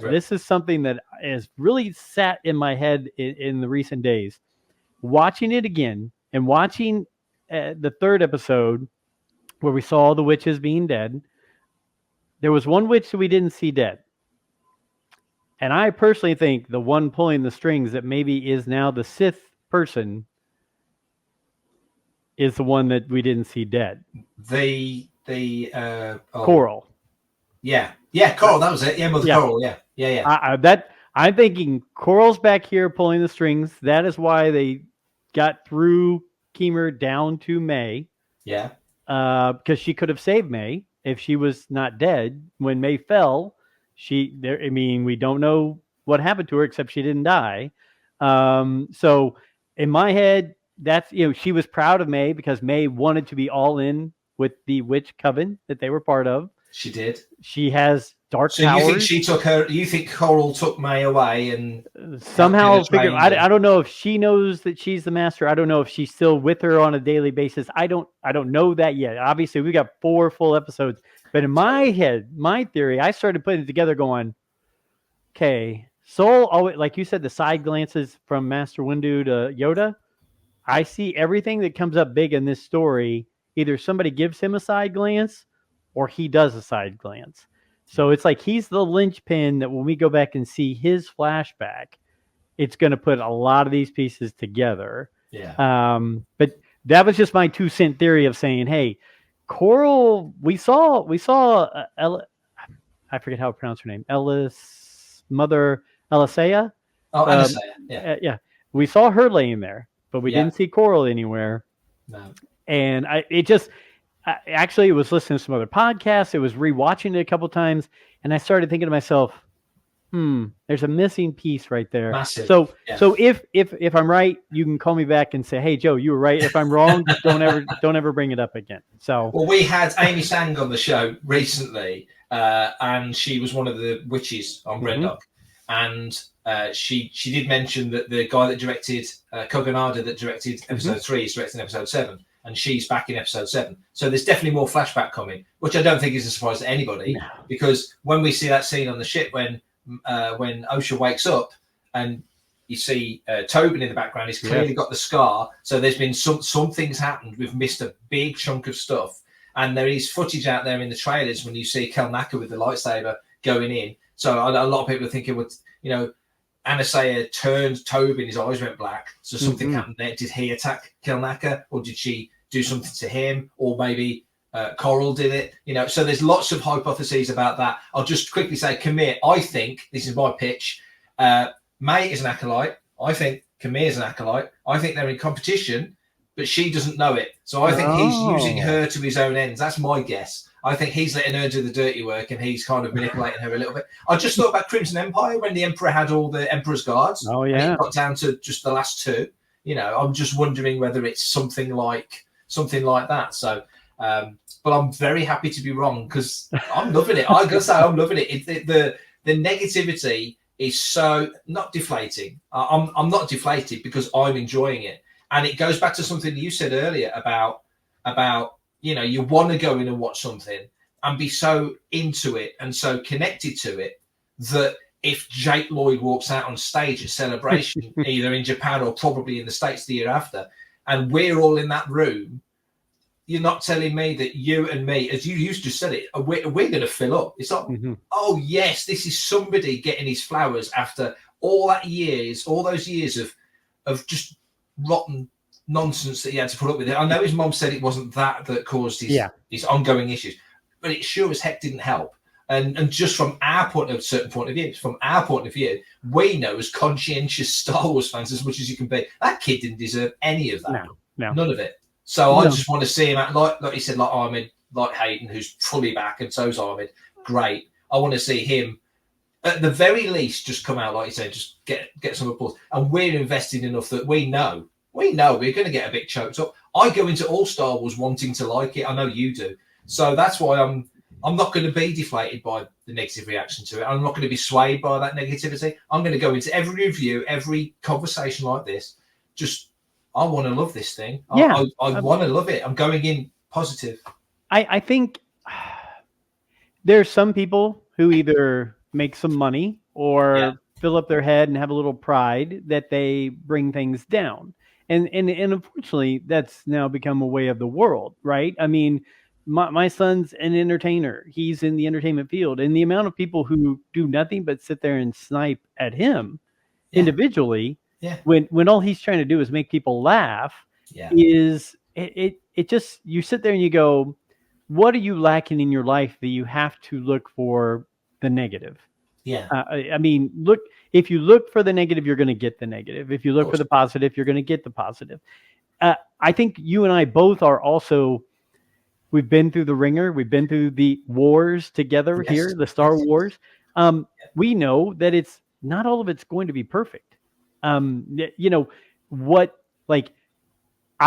Speaker 3: This is something that has really sat in my head in the recent days. Watching it again and watching the third episode where we saw the witches being dead. There was one witch that we didn't see dead. And I personally think the one pulling the strings that maybe is now the Sith person is the one that we didn't see dead. Coral. Yeah, Coral, that was it. Yeah, Mother Coral, yeah. I'm thinking Coral's back here pulling the strings. That is why they got through Keemer down to May. Yeah. Because she could have saved May if she was not dead. When May fell, we don't know what happened to her except she didn't die. So in my head, that's, she was proud of May because May wanted to be all in with the witch coven that they were part of. She did. She has dark powers. You think Coral took May away and somehow figured? I don't know if she knows that she's the master. I don't know if she's still with her on a daily basis. I don't know that yet. Obviously, we got 4 full episodes, but in my head, my theory, I started putting it together, going, okay,
Speaker 2: Soul, always, like you said, the side glances from Master Windu to Yoda. I see everything that comes up big in this story. Either somebody gives him a side glance, or he does a side glance. So it's like he's the linchpin that when we go back and see his flashback, it's going to put a lot of these pieces together.
Speaker 3: Yeah.
Speaker 2: But that was just my 2 cent theory of saying, hey, Coral, we saw I forget how to pronounce her name. Mother Elisea.
Speaker 3: Oh, Anastasia. Yeah.
Speaker 2: Yeah. We saw her laying there, but we didn't see Coral anywhere.
Speaker 3: No.
Speaker 2: And actually, it was listening to some other podcasts. It was rewatching it a couple times, and I started thinking to myself, there's a missing piece right there.
Speaker 3: Massive.
Speaker 2: So if I'm right, you can call me back and say, hey, Joe, you were right. If I'm wrong, don't ever bring it up again. So,
Speaker 3: well, we had Amy Sang on the show recently, and she was one of the witches on Red Dog, and she did mention that the guy that directed Kogonada that directed episode 3 is directing episode 7, and she's back in episode 7. So there's definitely more flashback coming, which I don't think is a surprise to anybody, because when we see that scene on the ship when Osha wakes up and you see Tobin in the background, he's clearly got the scar. So there's been some things happened. We've missed a big chunk of stuff. And there is footage out there in the trailers when you see Kelnaka with the lightsaber going in. So a lot of people are thinking, Anastasia turned Tobin, his eyes went black. So something happened there. Did he attack Kelnaka, or did she do something to him? Or maybe Coral did it, so there's lots of hypotheses about that. I'll just quickly say, Camille, I think, this is my pitch, May is an acolyte. I think Camille is an acolyte. I think they're in competition, but she doesn't know it. So I think he's using her to his own ends. That's my guess. I think he's letting her do the dirty work, and he's kind of manipulating her a little bit. I just thought about Crimson Empire when the Emperor had all the Emperor's guards.
Speaker 2: Oh, yeah.
Speaker 3: And it got down to just the last 2. I'm just wondering whether it's something like that. So, but I'm very happy to be wrong, because I'm loving it. I gotta say, I'm loving it. The negativity is so not deflating. I'm not deflated because I'm enjoying it, and it goes back to something you said earlier about you want to go in and watch something and be so into it and so connected to it that if Jake Lloyd walks out on stage at Celebration, either in Japan or probably in the States the year after, and we're all in that room, you're not telling me that you and me, as you used to said it, we're going to fill up. It's like, oh yes, this is somebody getting his flowers after all those years of just rotten nonsense that he had to put up with it. I know his mom said it wasn't that caused his ongoing issues, but it sure as heck didn't help. And just from our certain point of view, we know as conscientious Star Wars fans as much as you can be, that kid didn't deserve any of that.
Speaker 2: No.
Speaker 3: None of it. So I just want to see him at, like you said, like Ahmed, like Hayden, who's fully back, and so's Ahmed. Great. I want to see him at the very least just come out, like you said, just get some applause. And we're invested enough that we know we're going to get a bit choked up. I go into all Star Wars wanting to like it. I know you do. So that's why I'm not going to be deflated by the negative reaction to it. I'm not going to be swayed by that negativity. I'm going to go into every review, every conversation like this, I want to love this thing. I want to love it. I'm going in positive.
Speaker 2: I think there's some people who either make some money or fill up their head and have a little pride that they bring things down. And unfortunately, that's now become a way of the world, right? I mean, my son's an entertainer. He's in the entertainment field. And the amount of people who do nothing but sit there and snipe at him individually, when all he's trying to do is make people laugh, is it just, you sit there and you go, what are you lacking in your life that you have to look for the negative? I mean, if you look for the negative, you're going to get the negative. If you look for the positive, you're going to get the positive. I think you and I both are also, we've been through the ringer. We've been through the wars together here, the Star Wars. We know that it's not all of it's going to be perfect. I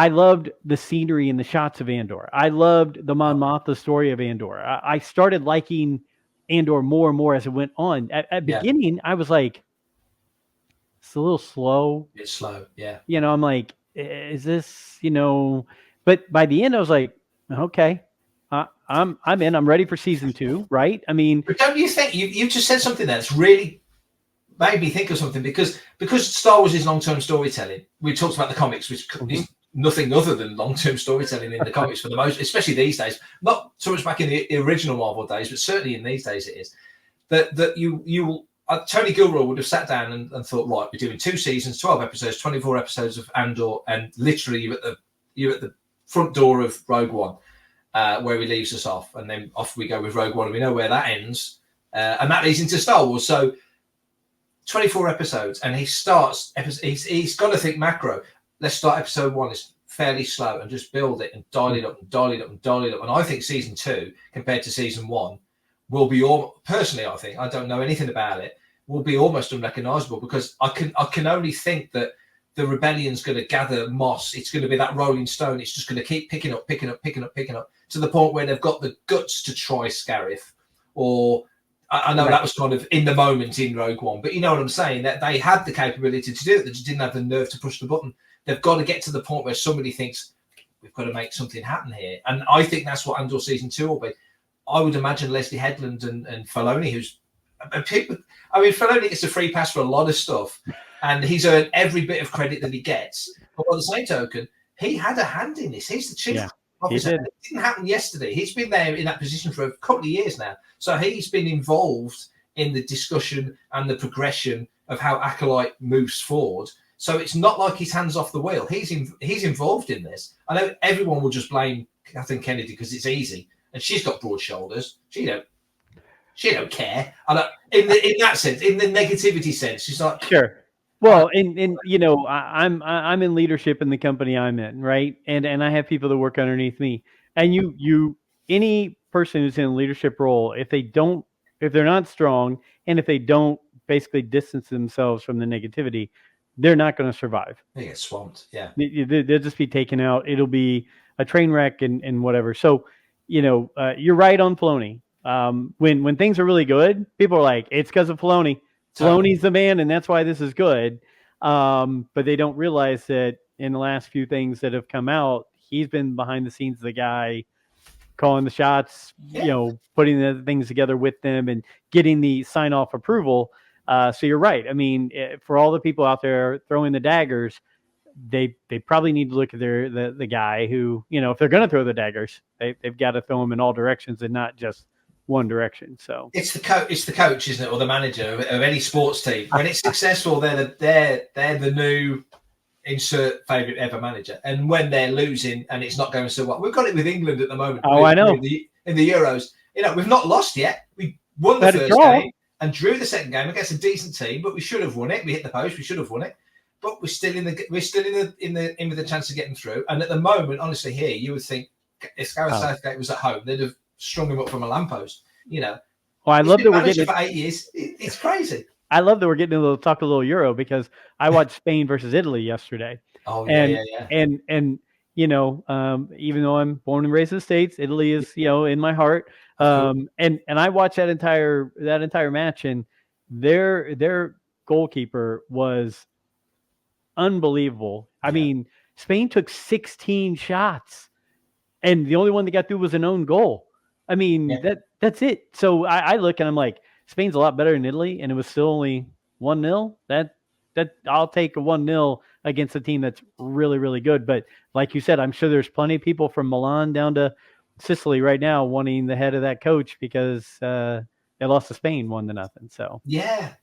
Speaker 2: loved the scenery and the shots of Andor. I loved the Mon Mothma story of Andor. I started liking Andor more and more as it went on. At beginning, I was like, it's a little slow.
Speaker 3: It's slow, yeah.
Speaker 2: I'm like, is this, but by the end I was like, okay, I'm in. I'm ready for season 2, right? I mean,
Speaker 3: but don't you think you just said something that's really made me think of something because Star Wars is long-term storytelling. We talked about the comics, which is nothing other than long-term storytelling in the comics for the most, especially these days. Not so much back in the original Marvel days, but certainly in these days it is. That you Tony Gilroy would have sat down and thought, right, we're doing 2 seasons, 12 episodes, 24 episodes of Andor, and literally you're at the front door of Rogue One, where he leaves us off, and then off we go with Rogue One, and we know where that ends, and that leads into Star Wars. So 24 episodes, and he starts. He's got to think macro. Let's start episode 1. It's fairly slow, and just build it and dial it up and dial it up and dial it up. And I think season 2 compared to season 1 will be all. Personally, I think I don't know anything about it. Will be almost unrecognizable because I can only think that the rebellion's going to gather moss. It's going to be that rolling stone. It's just going to keep picking up to the point where they've got the guts to try Scarif. Or I know that was kind of in the moment in Rogue One, but you know what I'm saying, that they had the capability to do it. They just didn't have the nerve to push the button. They've got to get to the point where somebody thinks we've got to make something happen here. And I think that's what Andor season 2 will be. I would imagine Leslie Headland and Filoni, who's people. I mean, Filoni gets a free pass for a lot of stuff, and he's earned every bit of credit that he gets. But by the same token, he had a hand in this. He's the chief officer. It didn't happen yesterday. He's been there in that position for a couple of years now. So he's been involved in the discussion and the progression of how Acolyte moves forward. So it's not like his hands off the wheel. He's involved in this. I know everyone will just blame Kathleen Kennedy because it's easy, and she's got broad shoulders. She don't care. In that sense, in the negativity sense, she's like
Speaker 2: sure. Well, and you know, I'm in leadership in the company I'm in, right? And I have people that work underneath me. And you any person who's in a leadership role, if they're not strong, and if they don't basically distance themselves from the negativity, they're not going to survive.
Speaker 3: They get swamped. Yeah,
Speaker 2: they'll just be taken out. It'll be a train wreck and whatever. So, you know, you're right on Filoni. When things are really good, people are like, it's because of Filoni. Filoni's the man, and that's why this is good. But they don't realize that in the last few things that have come out, he's been behind the scenes, the guy calling the shots, you know, putting the things together with them and getting the sign-off approval. So you're right. I mean, for all the people out there throwing the daggers, they probably need to look at the guy who, you know, if they're going to throw the daggers, they've got to throw them in all directions and not just one direction. So
Speaker 3: it's the coach, isn't it, or the manager of any sports team. When it's successful, they're the new insert favorite ever manager, and when they're losing and it's not going so well, we've got it with England at the moment.
Speaker 2: I know
Speaker 3: in the Euros, you know, we've not lost yet. We won the first game and drew the second game against a decent team, but we should have won it. We hit the post. We should have won it, but we're still in with a chance of getting through. And at the moment, honestly, here you would think if Gareth Southgate was at home, they'd have strung him up from a lamppost, you know.
Speaker 2: Well, I love that we're getting
Speaker 3: for 8 years. It's crazy.
Speaker 2: I love that we're getting to talk a little Euro because I watched Spain versus Italy yesterday.
Speaker 3: Oh,
Speaker 2: yeah. And you know, even though I'm born and raised in the States, Italy is, you know, in my heart. And I watched that entire match, and their goalkeeper was unbelievable. I mean, Spain took 16 shots, and the only one that got through was an own goal. I mean, that's it. So I look and I'm like, Spain's a lot better than Italy, and it was still only 1-0. That I'll take a 1-0 against a team that's really, really good. But like you said, I'm sure there's plenty of people from Milan down to Sicily right now wanting the head of that coach because they lost to Spain 1-0. So
Speaker 3: yeah.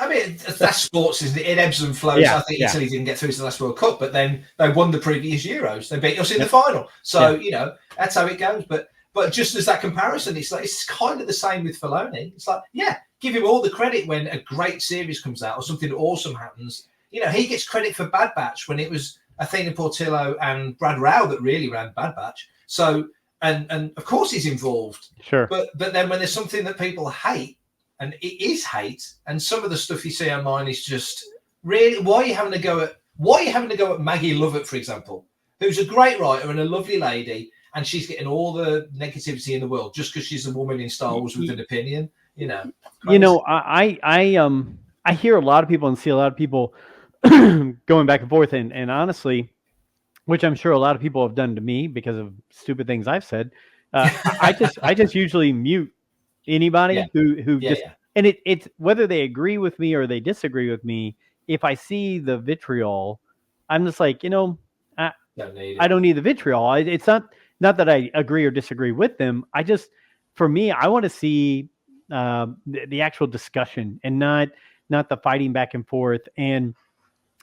Speaker 3: I mean, that's sports, isn't it? It ebbs and flows. I think Italy didn't get through to the last World Cup, but then they won the previous Euros. They beat us in the final. So you know, that's how it goes. But just as that comparison, it's kind of the same with Filoni. It's like, give him all the credit when a great series comes out or something awesome happens. You know, he gets credit for Bad Batch when it was Athena Portillo and Brad Rao that really ran Bad Batch. So, and of course he's involved. Sure. But then when there's something that people hate, and it is hate, and some of the stuff you see online is just really, why are you having to go at Maggie Lovett, for example, who's a great writer and a lovely lady, and she's getting all the negativity in the world just because she's a woman in Star Wars with an opinion, you know. Crazy.
Speaker 2: You know, I hear a lot of people and see a lot of people going back and forth, and honestly, which I'm sure a lot of people have done to me because of stupid things I've said. I just usually mute anybody who just and it's whether they agree with me or they disagree with me. If I see the vitriol, I'm just like, I,
Speaker 3: Don't need
Speaker 2: I
Speaker 3: it.
Speaker 2: don't need the vitriol. It's not that I agree or disagree with them. For me, I want to see the actual discussion and not the fighting back and forth. And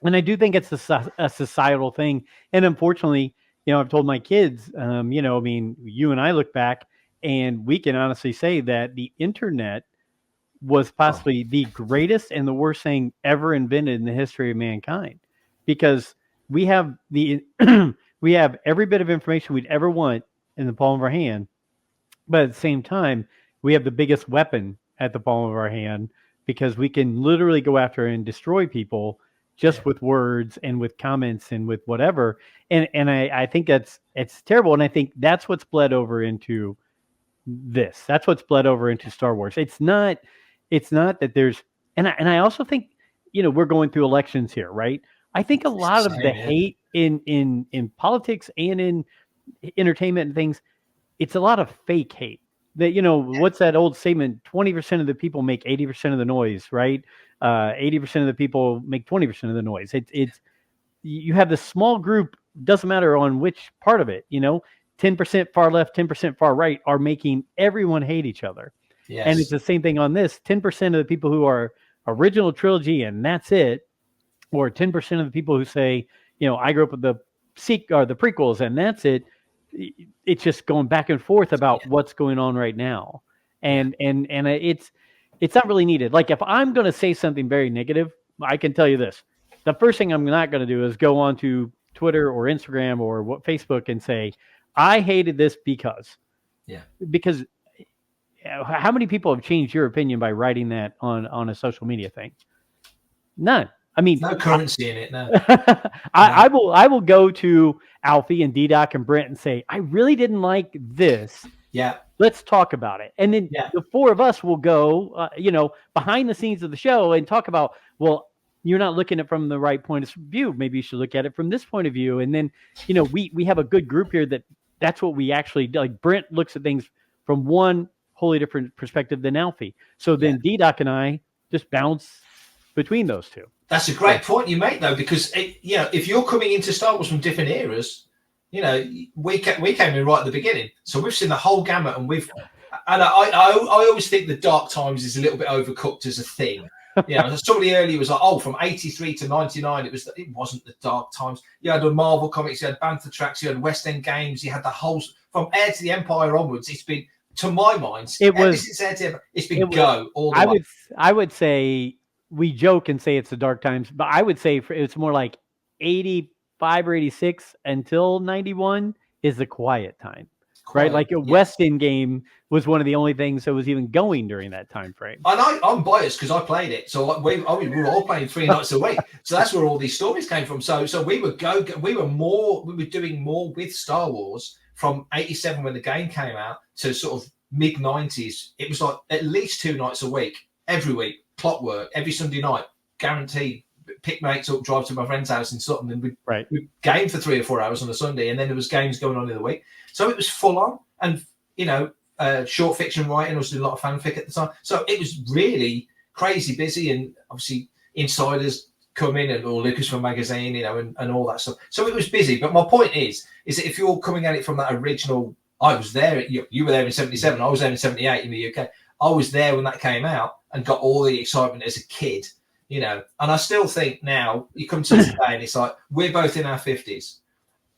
Speaker 2: I do think it's a societal thing. And unfortunately, I've told my kids, I mean, you and I look back and we can honestly say that the internet was
Speaker 3: Oh,
Speaker 2: possibly the greatest and the worst thing ever invented in the history of mankind, because we have we have every bit of information we'd ever want in the palm of our hand, but at the same time, we have the biggest weapon at the palm of our hand, because we can literally go after and destroy people
Speaker 3: yeah.
Speaker 2: just with words and with comments and with whatever. And I think it's terrible. And I think that's what's bled over into this. That's what's bled over into Star Wars. It's not that there's, and I also think, we're going through elections here, right? I think a
Speaker 3: It's the
Speaker 2: lot of the
Speaker 3: same, yeah.
Speaker 2: hate in politics and in entertainment and things, it's a lot of fake hate. That, what's that old statement? 20% of the people make 80% of the noise, right? 80% of the people make 20% of the noise. It's you have this small group, doesn't matter on which part of it, 10% far left, 10% far right are making everyone hate each other. And it's
Speaker 3: Yes.
Speaker 2: the same thing on this. 10% of the people who are original trilogy and that's it, or 10% of the people who say, I grew up with the the prequels and that's it. It's just going back and forth about
Speaker 3: Yeah.
Speaker 2: what's going on right now.
Speaker 3: Yeah.
Speaker 2: And it's not really needed. Like, if I'm going to say something very negative, I can tell you this. The first thing I'm not going to do is go on to Twitter or Instagram or Facebook and say, I hated this
Speaker 3: Yeah.
Speaker 2: because how many people have changed your opinion by writing that on a social media thing? None. I mean,
Speaker 3: No currency in it. No. No.
Speaker 2: I will go to Alfie and D-Doc and Brent and say, I really didn't like this.
Speaker 3: Yeah.
Speaker 2: Let's talk about it. And then
Speaker 3: Yeah.
Speaker 2: the four of us will go, behind the scenes of the show and talk about, well, you're not looking at it from the right point of view. Maybe you should look at it from this point of view. And then, we have a good group here that's what we actually do. Like, Brent looks at things from one wholly different perspective than Alfie. So then D-Doc and I just bounce between those two.
Speaker 3: That's a great point you make, though, because if you're coming into Star Wars from different eras, we came in right at the beginning, so we've seen the whole gamut, and I always think the Dark Times is a little bit overcooked as a thing. Somebody earlier was like, oh, from 83 to 99, it wasn't the Dark Times. You had the Marvel comics, you had Bantha tracks, you had West End games, you had the whole from Heir to the Empire onwards. It's been, to my mind, it's been go all the way.
Speaker 2: I would say, we joke and say it's the Dark Times, but I would say it's more like 85 or 86 until 91 is the quiet time. Right, like a West End game was one of the only things that was even going during that time frame.
Speaker 3: And I'm biased because I played it, so we were all playing 3 nights a week. So that's where all these stories came from. So we were doing more with Star Wars from 87 when the game came out to sort of mid 90s. It was like at least 2 nights a week, every week, clockwork, every Sunday night, guaranteed. Pick mates up, drive to my friend's house in Sutton, and we'd game for 3 or 4 hours on a Sunday, and then there was games going on in the week. So it was full on, and short fiction writing. I was doing a lot of fanfic at the time, so it was really crazy busy, and obviously insiders come in or Lucasfilm magazine, and all that stuff. So it was busy. But my point is that if you're coming at it from that original, I was there. You were there in 77. I was there in 78 in the UK. I was there when that came out and got all the excitement as a kid. And I still think now you come to today and it's like, we're both in our 50s.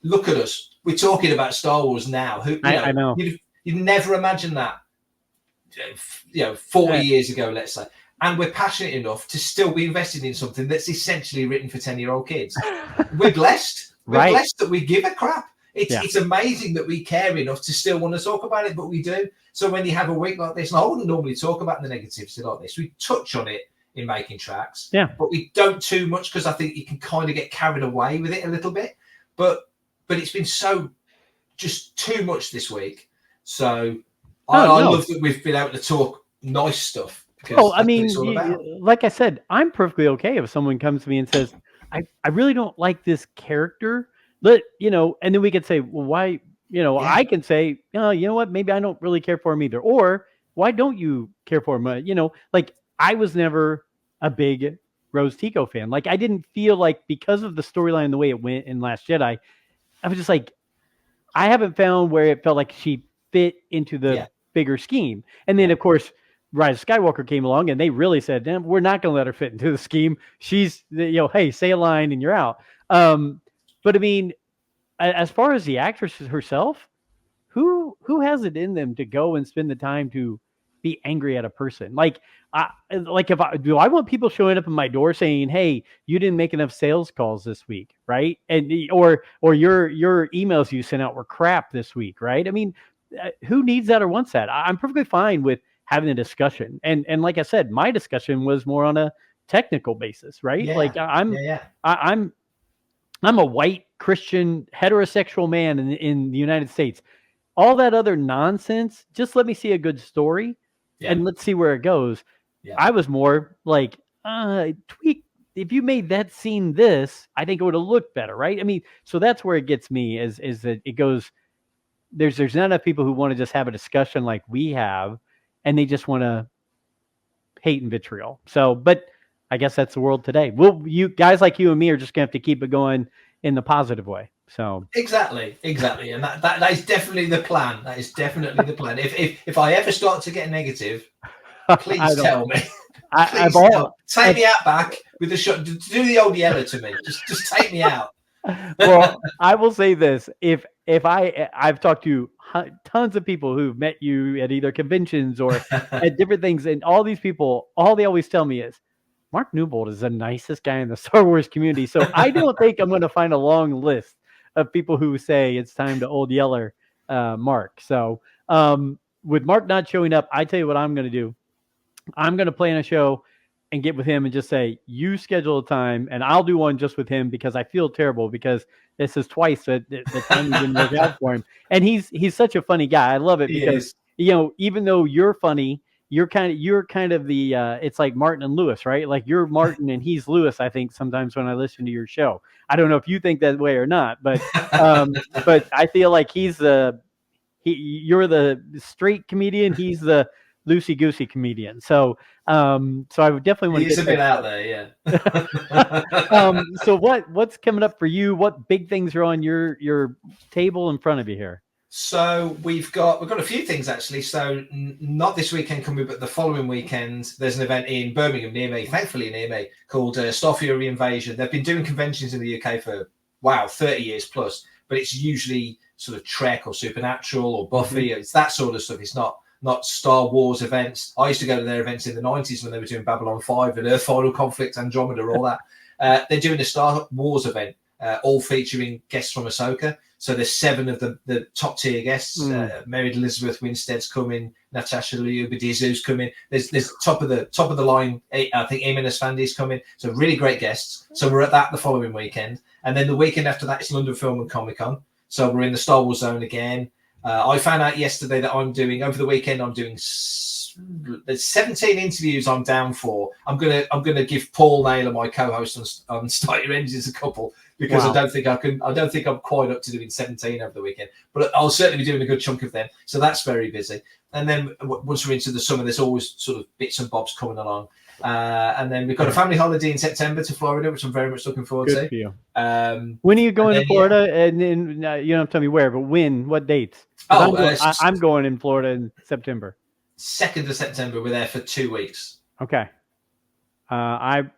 Speaker 3: Look at us. We're talking about Star Wars now.
Speaker 2: I know.
Speaker 3: You'd never imagine that, 40 years ago, let's say. And we're passionate enough to still be invested in something that's essentially written for 10-year-old kids. We're blessed. We're blessed that we give a crap. It's amazing that we care enough to still want to talk about it, but we do. So when you have a week like this, and I wouldn't normally talk about the negativity like this, we touch on it in making tracks, but we don't too much because I think you can kind of get carried away with it a little bit. But it's been so just too much this week. So I love that we've been able to talk nice stuff.
Speaker 2: Oh, I mean, like I said, I'm perfectly okay if someone comes to me and says, I really don't like this character. And then we could say, well, why? I can say, you know what? Maybe I don't really care for him either. Or why don't you care for him? Like, I was never a big Rose Tico fan. Like, I didn't feel like, because of the storyline, the way it went in Last Jedi, I was just like, I haven't found where it felt like she fit into the bigger scheme. And then, of course, Rise of Skywalker came along, and they really said, we're not going to let her fit into the scheme. She's, hey, say a line and you're out. But I mean, as far as the actress herself, who has it in them to go and spend the time to be angry at a person? Like, do I want people showing up at my door saying, "Hey, you didn't make enough sales calls this week," right? And or your emails you sent out were crap this week, right? I mean, who needs that or wants that? I'm perfectly fine with having a discussion, and like I said, my discussion was more on a technical basis, right? Like, I'm a white Christian heterosexual man in the United States. All that other nonsense, just let me see a good story and let's see where it goes. I was more like, tweak. If you made that scene this, I think it would have looked better, right? I mean, so that's where it gets me is that it goes, there's not enough people who want to just have a discussion like we have, and they just want to hate and vitriol. So, but I guess that's the world today. Well, you guys like you and me are just going to have to keep it going in the positive way. So
Speaker 3: exactly, and that is definitely the plan. That is definitely the plan. If I ever start to get negative, please tell me. Take me out back with the shot. Do the old yellow to me. Just take me out.
Speaker 2: Well, I will say this: if I've talked to tons of people who've met you at either conventions or at different things, and all these people, all they always tell me is, Mark Newbold is the nicest guy in the Star Wars community. So I don't think I'm going to find a long list of people who say it's time to old yeller Mark. So with Mark not showing up, I tell you what I'm going to do. I'm going to plan a show and get with him and just say, you schedule a time, and I'll do one just with him, because I feel terrible because this is twice the time didn't work out for him. And he's such a funny guy. I love it because, even though you're funny, you're kind of the it's like Martin and Lewis, right? Like, you're Martin and he's Lewis, I think, sometimes when I listen to your show. I don't know if you think that way or not, but but I feel like you're the straight comedian, he's the loosey goosey comedian. So so I would definitely want to
Speaker 3: get a bit out there,
Speaker 2: so what's coming up for you? What big things are on your table in front of you here?
Speaker 3: So we've got a few things actually. So not this weekend coming, but the following weekend, there's an event in Birmingham near me, thankfully near me, called Star Fury Invasion. They've been doing conventions in the UK for 30 years plus, but it's usually sort of Trek or Supernatural or Buffy. It's that sort of stuff. It's not Star Wars events. I used to go to their events in the 90s when they were doing Babylon 5 and Earth Final Conflict, Andromeda, all that. They're doing a Star Wars event, all featuring guests from Ahsoka. So there's 7 of the top tier guests. Mary Elizabeth Winstead's coming, Natasha Liu Badizu's coming. There's top of the line. I think Eamon Esfandi's coming. So really great guests. So we're at that the following weekend, and then the weekend after that is London Film and Comic Con. So we're in the Star Wars zone again. I found out yesterday that I'm doing over the weekend. I'm doing there's 17 interviews I'm down for. I'm gonna give Paul Naylor, my co-host on Start Your Engines, a couple, because I don't think I'm quite up to doing 17 over the weekend, but I'll certainly be doing a good chunk of them. So that's very busy. And then once we're into the summer, there's always sort of bits and bobs coming along. And then we've got a family holiday in September to Florida, which I'm very much looking forward to.
Speaker 2: Good for you. When are you going to Florida? And then you don't have to tell me where, but when? What dates? I'm going in Florida in September.
Speaker 3: 2nd of September. We're there for 2 weeks.
Speaker 2: Okay. When am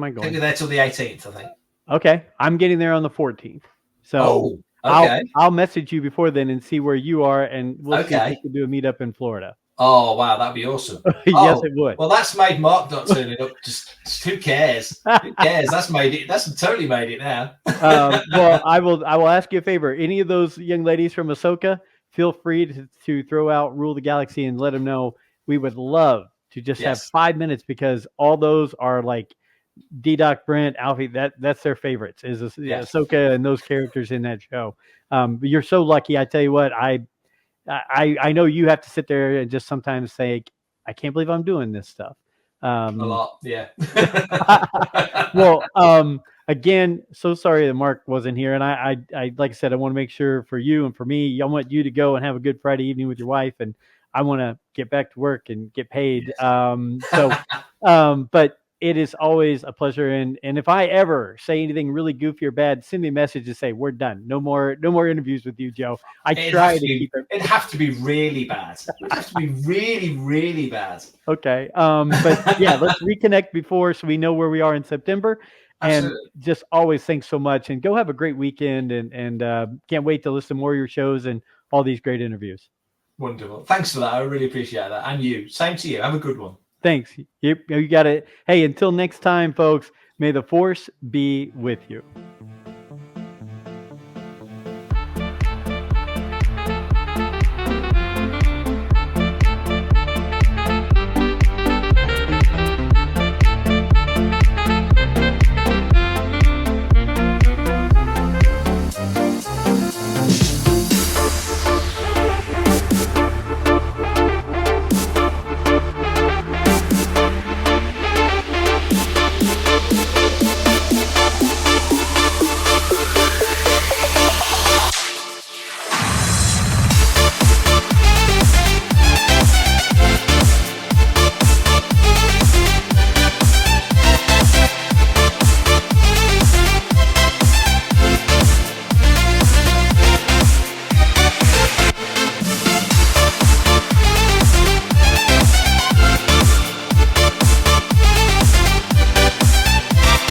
Speaker 2: I going?
Speaker 3: I think we're there till the 18th, I think.
Speaker 2: Okay. I'm getting there on the 14th. So
Speaker 3: okay.
Speaker 2: I'll message you before then and see where you are, and we'll see if we can do a meetup in Florida.
Speaker 3: Oh, wow. That'd be awesome.
Speaker 2: Yes, it would.
Speaker 3: Well, that's made Mark not turning up. Just who cares? Who cares? That's totally made it now.
Speaker 2: Well, I will ask you a favor. Any of those young ladies from Ahsoka, feel free to throw out Rule the Galaxy and let them know. We would love to just have 5 minutes, because all those are like D-Doc, Brent, Alfie. That's their favorites, is Ahsoka and those characters in that show. But you're so lucky. I tell you what, I know you have to sit there and just sometimes say, I can't believe I'm doing this stuff.
Speaker 3: A lot, yeah.
Speaker 2: Well, again, so sorry that Mark wasn't here. And I like I said, I want to make sure for you and for me, I want you to go and have a good Friday evening with your wife. And I want to get back to work and get paid. But it is always a pleasure. And if I ever say anything really goofy or bad, send me a message and say, we're done. No more interviews with you, Joe. It'd have
Speaker 3: to be really bad. It'd have to be really, really bad.
Speaker 2: Okay. But yeah, let's reconnect before so we know where we are in September.
Speaker 3: Absolutely.
Speaker 2: And just always thanks so much, and go have a great weekend, and can't wait to listen to more of your shows and all these great interviews.
Speaker 3: Wonderful. Thanks for that. I really appreciate that. And you. Same to you. Have a good one.
Speaker 2: Thanks. You got it. Hey, until next time, folks, may the force be with you.